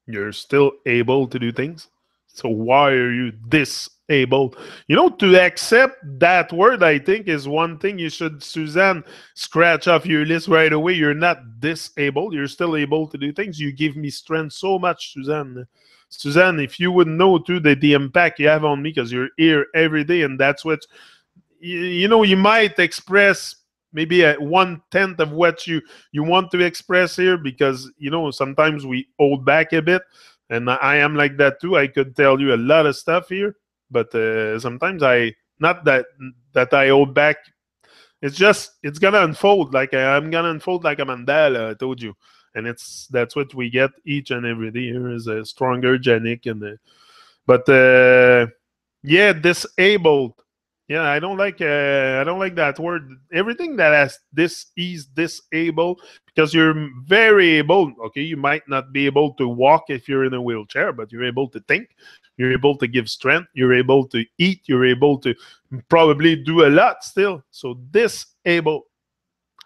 Speaker 2: You're still able to do things. So why are you disabled? To accept that word, I think, is one thing you should, Suzanne, scratch off your list right away. You're not disabled. You're still able to do things. You give me strength so much, Suzanne. Suzanne, if you would know, too, the impact you have on me, because you're here every day, and that's what... You might express maybe 1/10 of what you want to express here, because sometimes we hold back a bit, and I am like that too. I could tell you a lot of stuff here, but sometimes I not that I hold back. It's gonna unfold I'm gonna unfold like a mandala. I told you, and that's what we get each and every day. Here is a stronger Janik, yeah, disabled. Yeah, I don't like that word. Everything that has this is disabled, because you're very able. Okay, you might not be able to walk if you're in a wheelchair, but you're able to think. You're able to give strength. You're able to eat. You're able to probably do a lot still. So disabled,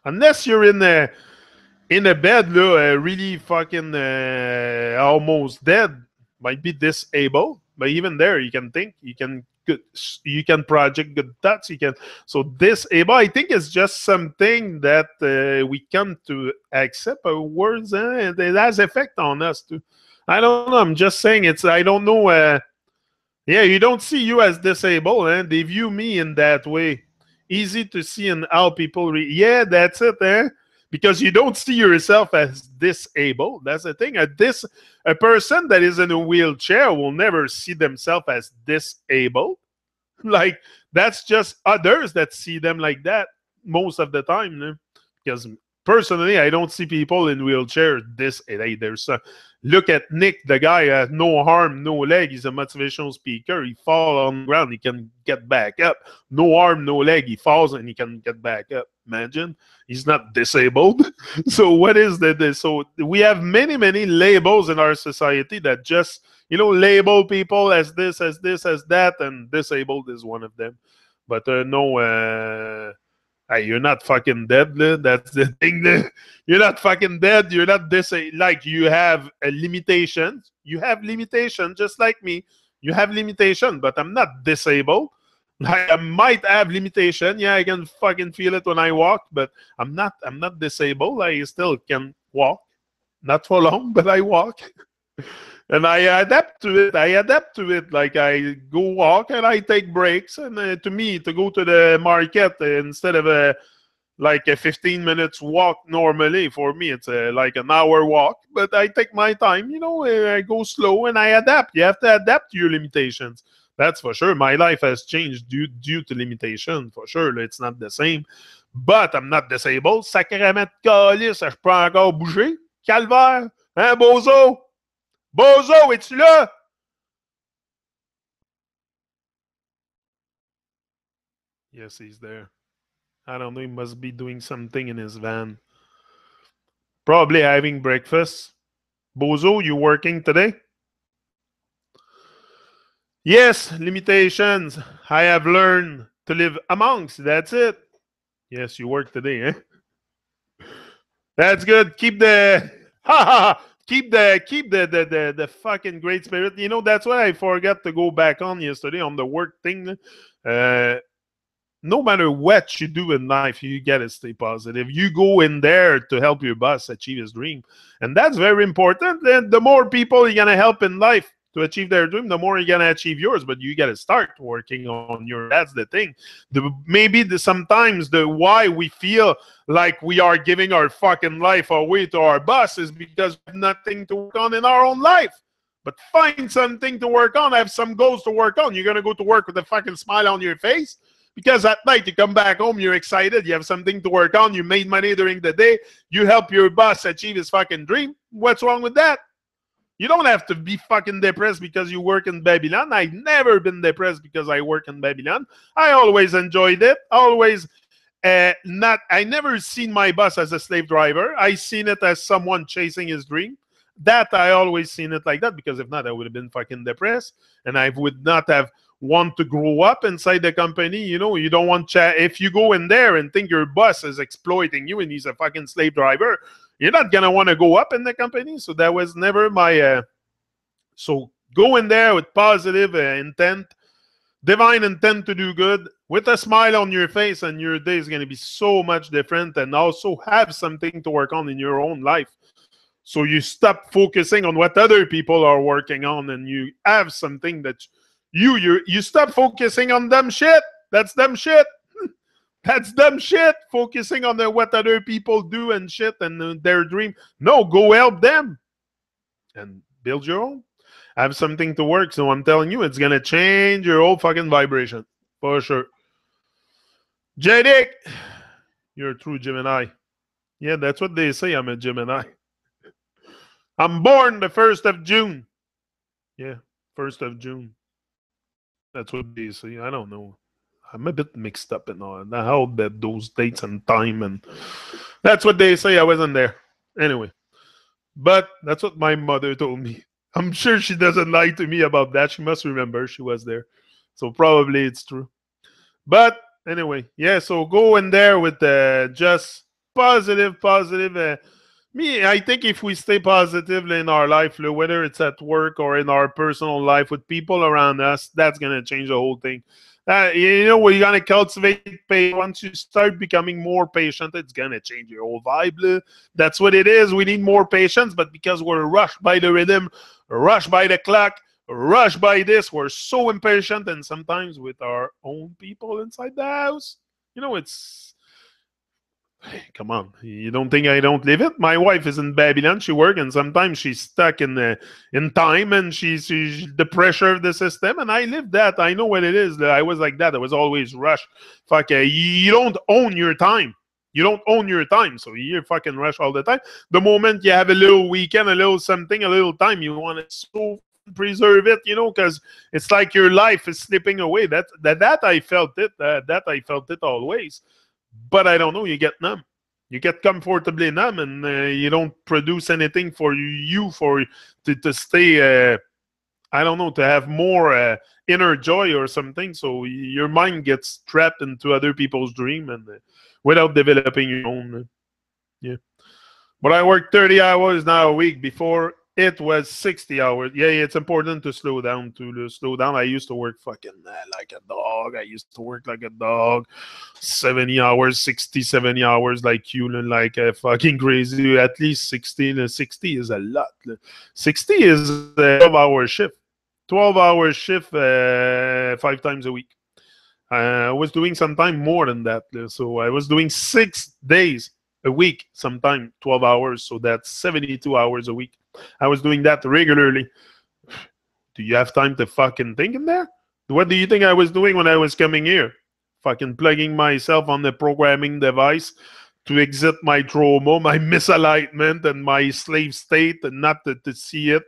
Speaker 2: unless you're in a bed, really fucking almost dead, might be disabled. But even there, you can think. You can project good thoughts. You can. So disable, I think, is just something that we come to accept. Words, it has effect on us too. I don't know. I'm just saying it's. I don't know. Yeah, you don't see you as disabled, and they view me in that way. Easy to see in how people. Yeah, that's it, because you don't see yourself as disabled. That's the thing. A person that is in a wheelchair will never see themselves as disabled. Like, that's just others that see them like that most of the time. Because personally, I don't see people in wheelchairs there's look at Nick, the guy has no arm, no leg. He's a motivational speaker. He falls on the ground, he can get back up. No arm, no leg. He falls and he can get back up. Imagine, he's not disabled. So what is that? So we have many labels in our society that just label people as this, as that, and disabled is one of them. But no. Hey, you're not fucking dead. That's the thing. You're not fucking dead. You're not like you have a limitation. You have limitation, just like me. You have limitation, but I'm not disabled. Like, I might have limitation. Yeah, I can fucking feel it when I walk, but I'm not disabled. I still can walk. Not for long, but I walk. And I adapt to it. Like, I go walk and I take breaks. And to me, to go to the market instead of a 15 minutes walk normally, for me, it's like an hour walk. But I take my time, I go slow and I adapt. You have to adapt to your limitations. That's for sure. My life has changed due to limitation, for sure. It's not the same. But I'm not disabled. Sacrament de calice, je peux encore bouger. Calvaire. Hein, Bozo? Bozo, es-tu là? Yes, he's there. I don't know. He must be doing something in his van. Probably having breakfast. Bozo, you working today? Yes, limitations. I have learned to live amongst. That's it. Yes, you work today, eh? That's good. Keep the ha ha ha. Keep the fucking great spirit. You know, that's why I forgot to go back on yesterday on the work thing. Uh no matter what you do in life, you gotta stay positive. You go in there to help your boss achieve his dream. And that's very important. Then the more people you're gonna help in life to achieve their dream, the more you're gonna achieve yours. But you gotta start working on your. That's the thing. Sometimes the why we feel like we are giving our fucking life away to our boss is because we have nothing to work on in our own life. But find something to work on. Have some goals to work on. You're gonna go to work with a fucking smile on your face. Because at night you come back home, you're excited, you have something to work on, you made money during the day, you help your boss achieve his fucking dream. What's wrong with that? You don't have to be fucking depressed because you work in Babylon. I've never been depressed because I work in Babylon. I always enjoyed it. Always I never seen my boss as a slave driver. I seen it as someone chasing his dream. That I always seen it like that, because if not, I would have been fucking depressed and I would not have want to grow up inside the company. You know, you don't want if you go in there and think your boss is exploiting you and he's a fucking slave driver, you're not gonna want to go up in the company. So that was never my so go in there with positive intent, divine intent to do good, with a smile on your face, and your day is going to be so much different. And also have something to work on in your own life. So you stop focusing on what other people are working on, and you have something that you stop focusing on dumb shit. That's dumb shit. That's dumb shit. Focusing on what other people do and shit and their dream. No, go help them and build your own. Have something to work. So I'm telling you, it's gonna change your whole fucking vibration for sure. JD, you're a true Gemini. Yeah, that's what they say. I'm a Gemini. I'm born the 1st of June. Yeah, 1st of June. That's what they say. I don't know. I'm a bit mixed up in all how that those dates and time, and that's what they say. I wasn't there anyway, but that's what my mother told me. I'm sure she doesn't lie to me about that. She must remember she was there, so probably it's true. But anyway, yeah. So go in there with just positive. I think if we stay positive in our life, whether it's at work or in our personal life with people around us, that's gonna change the whole thing. You know, we're gonna cultivate patience. Once you start becoming more patient, it's gonna change your whole vibe. That's what it is. We need more patience, but because we're rushed by the rhythm, rushed by the clock, rushed by this, we're so impatient, and sometimes with our own people inside the house, you know, it's. Come on, you don't think I don't live it? My wife is in Babylon. She works, and sometimes she's stuck in time, and she's the pressure of the system. And I live that. I know what it is. I was like that. I was always rushed. Fuck, you don't own your time. You don't own your time, so you're fucking rush all the time. The moment you have a little weekend, a little something, a little time, you want to so preserve it, you know, because it's like your life is slipping away. That I felt it. That I felt it always. But I don't know, you get numb. You get comfortably numb, and you don't produce anything for to stay, I don't know, to have more inner joy or something. So your mind gets trapped into other people's dream, and without developing your own. Yeah. But I work 30 hours now a week. Before it was 60 hours. Yeah, it's important to slow down. I used to work fucking like a dog. I used to work like a dog. 70 hours, 60, 70 hours like you, like a fucking crazy. At least 60 is a lot. 60 is a 12-hour shift. 12-hour shift 5 times a week. I was doing sometime more than that. So I was doing 6 days a week, sometime 12 hours. So that's 72 hours a week. I was doing that regularly. Do you have time to fucking think in there? What do you think I was doing when I was coming here? Fucking plugging myself on the programming device, to exit my trauma, my misalignment, and my slave state, and not to see it,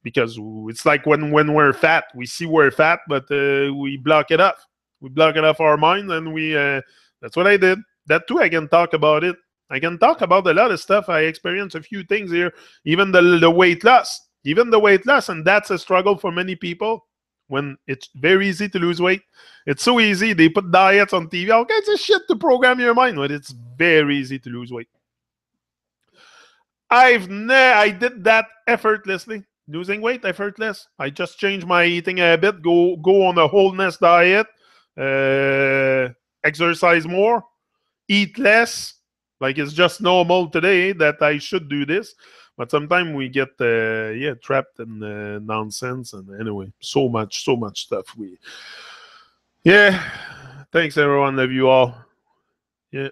Speaker 2: because it's like when we're fat, we see we're fat, but we block it off. We block it off our mind, and we. That's what I did. That too, I can talk about it. I can talk about a lot of stuff. I experienced a few things here, even the weight loss, and that's a struggle for many people. When it's very easy to lose weight, it's so easy. They put diets on TV, all kinds of shit to program your mind, but it's very easy to lose weight. I did that effortlessly. Losing weight effortless. I just changed my eating habit. Go on a wholeness diet. Exercise more. Eat less. Like it's just normal today that I should do this. But sometimes we get trapped in nonsense. And anyway, so much stuff. Thanks everyone. Love you all. Yeah.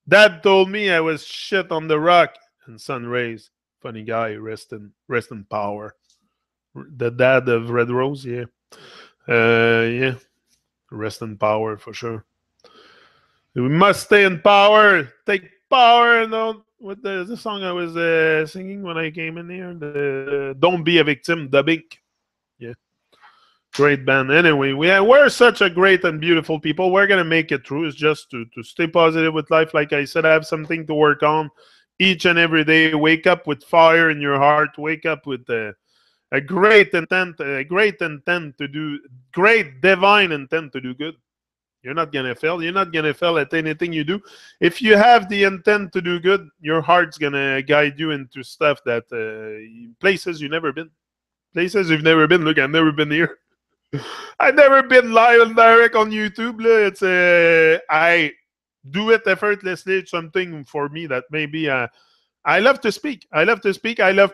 Speaker 2: Dad told me I was shit on the rock and sun rays. Funny guy, rest in power. The dad of Red Rose, yeah. Rest in power for sure. We must stay in power. Take power. Don't what the song I was singing when I came in here. Don't be a victim. The Bink. Yeah. Great band. Anyway, we're such a great and beautiful people. We're gonna make it through. It's just to stay positive with life. Like I said, I have something to work on each and every day. Wake up with fire in your heart. Wake up with a great intent, great divine intent to do good. You're not gonna fail. You're not gonna fail at anything you do. If you have the intent to do good, your heart's gonna guide you into stuff that places you've never been. Places you've never been. Look, I've never been here. I've never been live and direct on YouTube. It's I do it effortlessly. It's something for me that maybe I love to speak. I love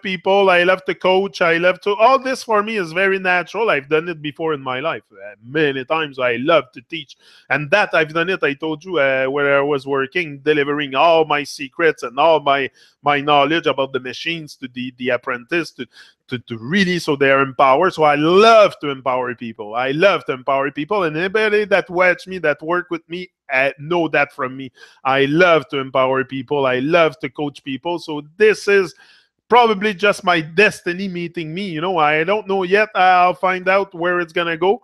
Speaker 2: people. I love to coach. All this for me is very natural. I've done it before in my life. Many times I love to teach. And that I've done it, I told you, where I was working, delivering all my secrets and all my knowledge about the machines to the apprentice to really, so they're empowered. So I love to empower people. And anybody that watch me, that work with me, know that from me. I love to empower people. I love to coach people. So this is probably just my destiny meeting me. I don't know yet. I'll find out where it's gonna go.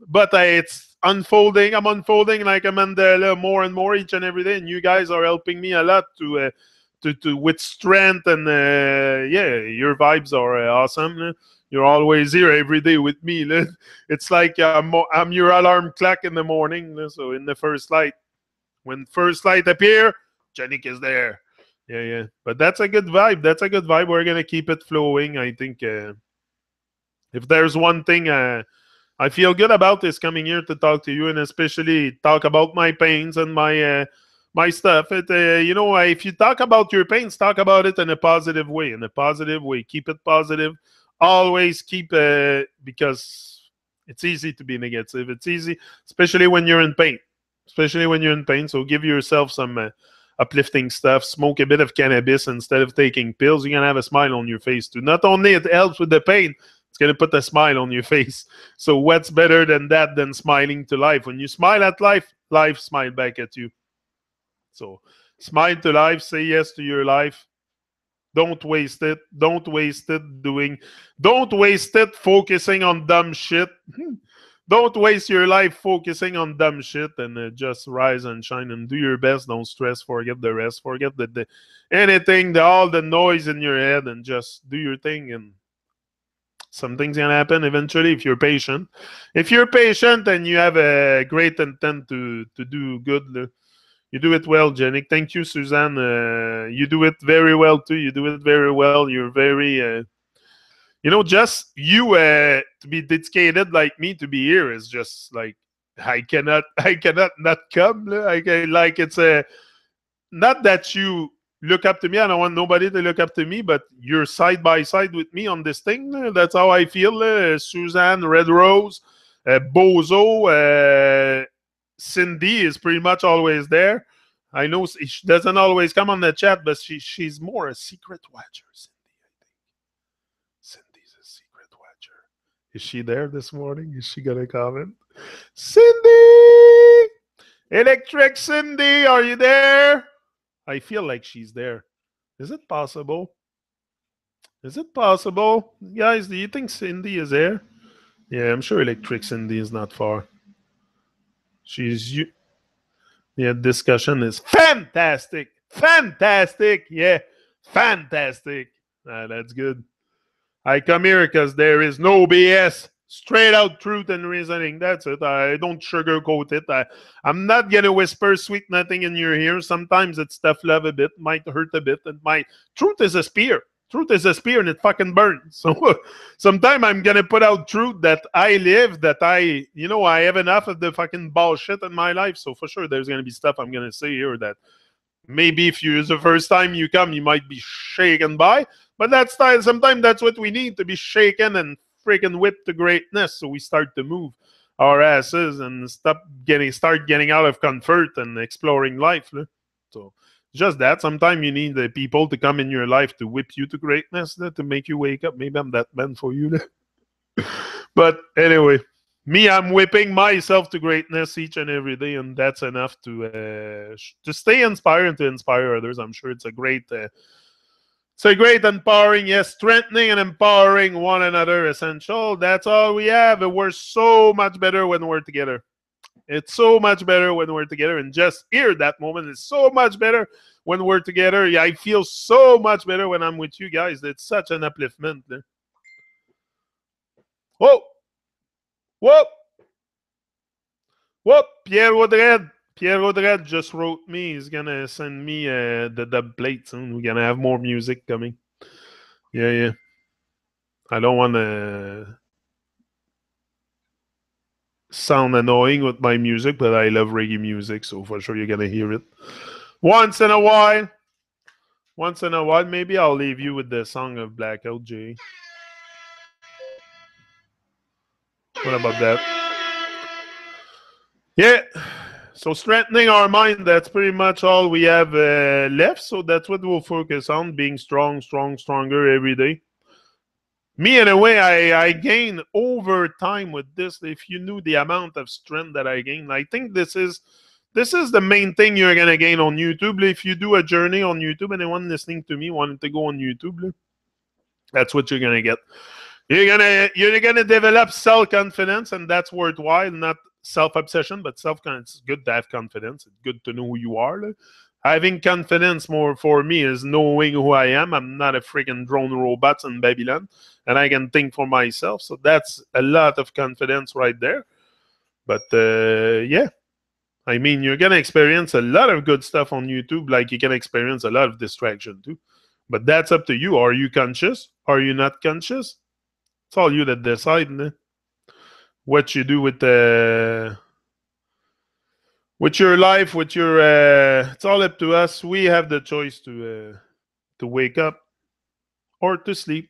Speaker 2: But it's unfolding. I'm unfolding like a Mandela more and more each and every day. And you guys are helping me a lot to with strength. And your vibes are awesome. You're always here every day with me. It's like I'm your alarm clock in the morning. So in the first light, when first light appear, Janik is there. Yeah. But that's a good vibe. We're going to keep it flowing. I think if there's one thing I feel good about is coming here to talk to you, and especially talk about my pains and my stuff. If you talk about your pains, talk about it in a positive way. Keep it positive. Always keep because it's easy to be negative. It's easy, especially when you're in pain. So give yourself some uplifting stuff. Smoke a bit of cannabis instead of taking pills. You're gonna have a smile on your face too. Not only it helps with the pain, it's gonna put a smile on your face. So what's better than that, than smiling to life? When you smile at life, life smile back at you. So smile to life. Say yes to your life. Don't waste it. Don't waste it focusing on dumb shit. Don't waste your life focusing on dumb shit, and just rise and shine and do your best. Don't stress. Forget the rest. Forget anything, all the noise in your head, and just do your thing. And something's gonna happen eventually if you're patient. If you're patient and you have a great intent to do good, you do it well, Jenny. Thank you, Suzanne. You do it very well too. You do it very well. You're very, just you to be dedicated like me to be here is just like I cannot not come. Like it's not that you look up to me. I don't want nobody to look up to me, but you're side by side with me on this thing. That's how I feel. Suzanne, Red Rose, Bozo. Cindy is pretty much always there. I know she doesn't always come on the chat, but she's more a secret watcher, Cindy, I think. Cindy's a secret watcher. Is she there this morning? Is she going to comment? Cindy! Electric Cindy, are you there? I feel like she's there. Is it possible? Is it possible? Guys, do you think Cindy is there? Yeah, I'm sure Electric Cindy is not far. Yeah, discussion is fantastic. Fantastic. Yeah, fantastic. That's good. I come here because there is no BS. Straight out truth and reasoning. That's it. I don't sugarcoat it. I'm not going to whisper sweet nothing in your ear. Sometimes it's tough love a bit, might hurt a bit. And my truth is a spear. Truth is a spear and it fucking burns. So sometimes I'm going to put out truth that I live, that I have enough of the fucking bullshit in my life. So for sure, there's going to be stuff I'm going to say here that maybe if it's the first time you come, you might be shaken by. But sometimes that's what we need, to be shaken and freaking whipped to greatness. So we start to move our asses and start getting out of comfort and exploring life. So just that. Sometimes you need the people to come in your life to whip you to greatness, to make you wake up. Maybe I'm that man for you. But anyway, me, I'm whipping myself to greatness each and every day, and that's enough to stay inspired and to inspire others. I'm sure it's a great empowering, yes, strengthening and empowering one another, essential. That's all we have. We're so much better when we're together. It's so much better when we're together. And just hear that moment. It's so much better when we're together. Yeah, I feel so much better when I'm with you guys. It's such an upliftment. Whoa! Whoop! Whoop! Pierre Rodred just wrote me. He's going to send me the dub plate soon. We're going to have more music coming. Yeah. I don't want to sound annoying with my music, but I love reggae music, so for sure you're going to hear it. Once in a while, maybe I'll leave you with the song of Blackout J. What about that? Yeah. So strengthening our mind, that's pretty much all we have left. So that's what we'll focus on, being stronger every day. Me, in a way, I gain over time with this. If you knew the amount of strength that I gain, I think this is the main thing you're going to gain on YouTube. If you do a journey on YouTube, anyone listening to me wanted to go on YouTube, that's what you're going to get. You're gonna develop self-confidence, and that's worthwhile, not self-obsession, but self-confidence. It's good to have confidence. It's good to know who you are. Having confidence more for me is knowing who I am. I'm not a freaking drone robot in Babylon, and I can think for myself. So that's a lot of confidence right there. But yeah, I mean, you're going to experience a lot of good stuff on YouTube, like you can experience a lot of distraction too. But that's up to you. Are you conscious? Are you not conscious? It's all you that decide what you do with your life, with your it's all up to us. We have the choice to wake up or to sleep.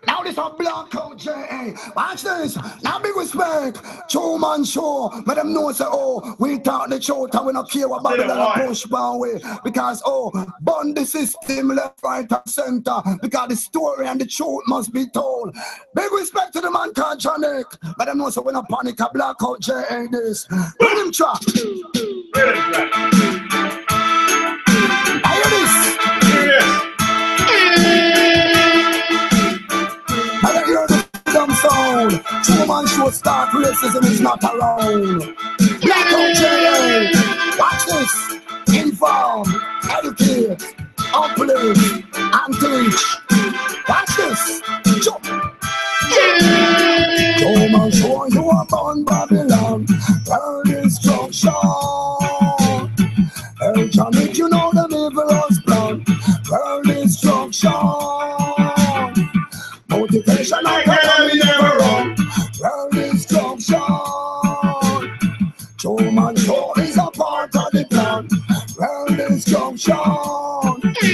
Speaker 3: Now this a Blackout J. Watch this. Now big respect. Truman Show. But them know say, oh, we talk the truth and we don't care what Babylon push one way. Because, burn the system left, right, and center. Because the story and the truth must be told. Big respect to the man called Janik. But them know say, we don't panic a Blackout J ain't this. Rhythm track. I hear this. Sound. Truman Show start racism is not around. Blackout J. Watch this. Inform, educate, uplift, and teach. Watch this. Truman Show, you are born Babylon. Burn destruction. El Janik, you know the evil plan. Burn destruction. Motivation I can never run. World destruction. Truman Show is a part of the plan. World destruction.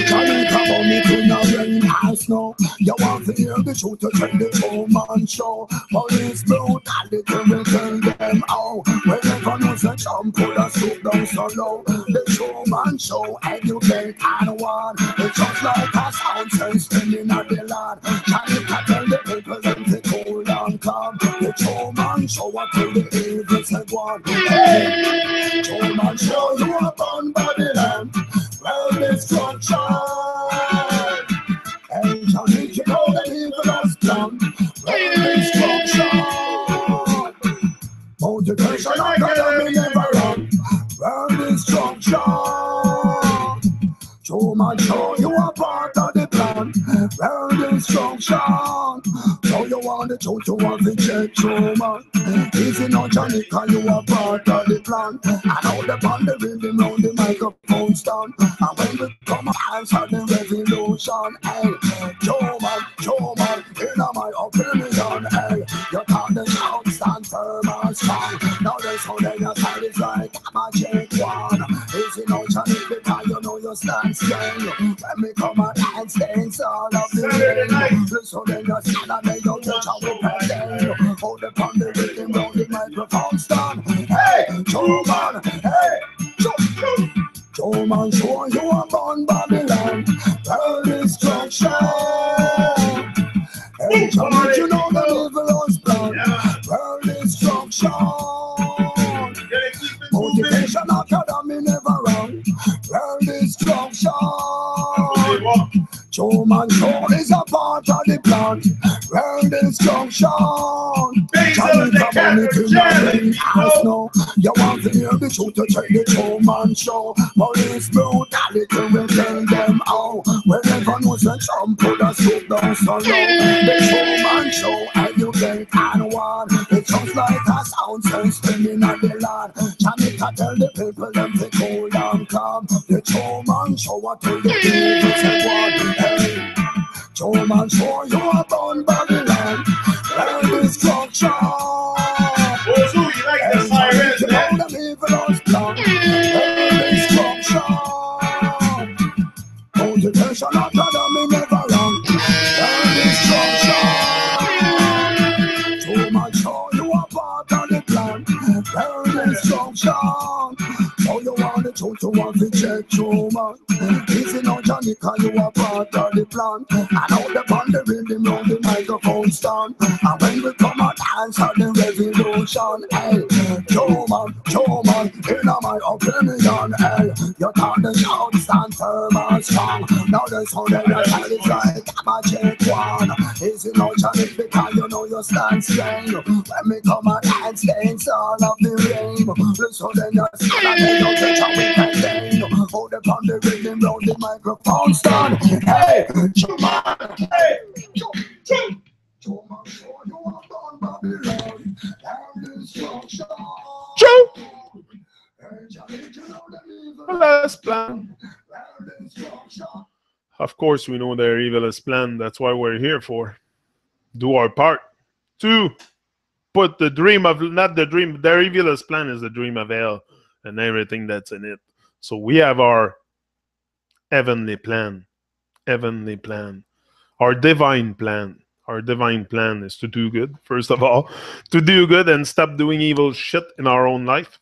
Speaker 3: Janik about me to not rain as snow. You want to hear the truth to tell the true man show. Police brutality will tell them how. Whenever no such put a soup down so low. The true man show educate and one. It's just like a sound system in the land. Can tell the people them to cool and calm. The true man show what till the evil said one. Hey, true man show you up on Babylon. Well, destruction. Hey, Johnny, you know the evil has done. Well, destruction. Motivation Academie never run. Well, destruction. True man show you are part of the plan. Well, destruction. So you want the truth, you want to check true man. Easy no Johnny, cause you are part of the plan. And all the band the rhythm round the microphone stand. And when we come and answer the revolution, hey, Joe man, in my opinion, hey, you can't the shout stand firm and strong. Now there's how they your side is like a magic one. Easy no Johnny, because you know you stand strong. When we come and dance, things all of the day. So then you stand and then you touch our weapon. Hold the band the rhythm round the microphone stand. Hey, Joe man, hey, Joe man, show you are born Babylon. Well, destruction. Hey, Johnny, you know the evil was plan. Well, destruction. Motivation Academie never run. Well, destruction. Joe man, show is a part of the plan. Well, destruction. Johnny, come on, if you know, no. You want to hear the truth to check the Joe man show. Police brutality will tell them how. Whenever no such put a soup down so low. The Joe man show educate and one. It's just like a sound system in the land. Johnny can tell the people them to cool down calm. The Joe man show what till the people say one. Hey, Joe man show you are born Babylon. Well, destruction.
Speaker 1: Who's who? You like the sirens, man?
Speaker 3: Motivation Academie never run. Well, destruction. Too much show you are part of the plan. Well, destruction. So you want the truth, you want to check true man. Easy no Johnny, cause you are part of the plan. And all the band the rhythm round the microphone stand. And when we come and answer the revolution, hey, Joe man, in my opinion, hey, you can't the shout stand firm and strong. Now the sound of your child is like a magic one. Easy no Johnny, because you know you stand strong. When we come and dance, things all of the rain. So then you stand and then you touch and we can gain. Hold up on the rhythm round the microphone stand. Hey, Joe man, hey, Joe man, you are born Babylon. And destruction.
Speaker 2: Joe! Last plan. Of course, we know their evilest plan. That's why we're here for. Do our part. To put the dream of, not the dream, their evilest plan is the dream of hell and everything that's in it. So we have our heavenly plan. Heavenly plan. Our divine plan. Our divine plan is to do good, first of all. To do good and stop doing evil shit in our own life.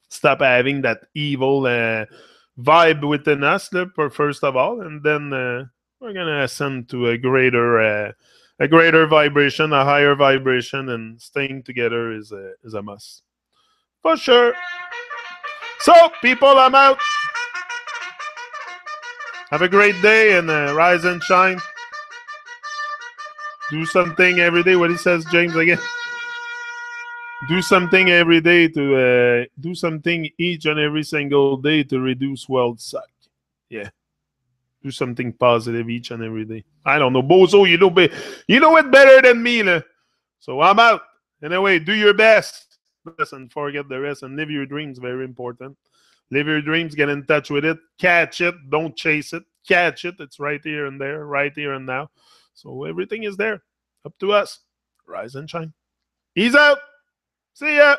Speaker 2: Stop having that evil vibe within us, first of all. And then we're going to ascend to a greater vibration, a higher vibration. And staying together is a must. For sure. So, people, I'm out. Have a great day and rise and shine. Do something every day. What he says, James, again. Do something every day to do something each and every single day to reduce world suck. Yeah. Do something positive each and every day. I don't know. Bozo, you know it better than me. Lah. So I'm out. Anyway, do your best. And forget the rest and live your dreams. Very important. Live your dreams. Get in touch with it. Catch it. Don't chase it. Catch it. It's right here and there. Right here and now. So everything is there. Up to us. Rise and shine. He's out. See ya.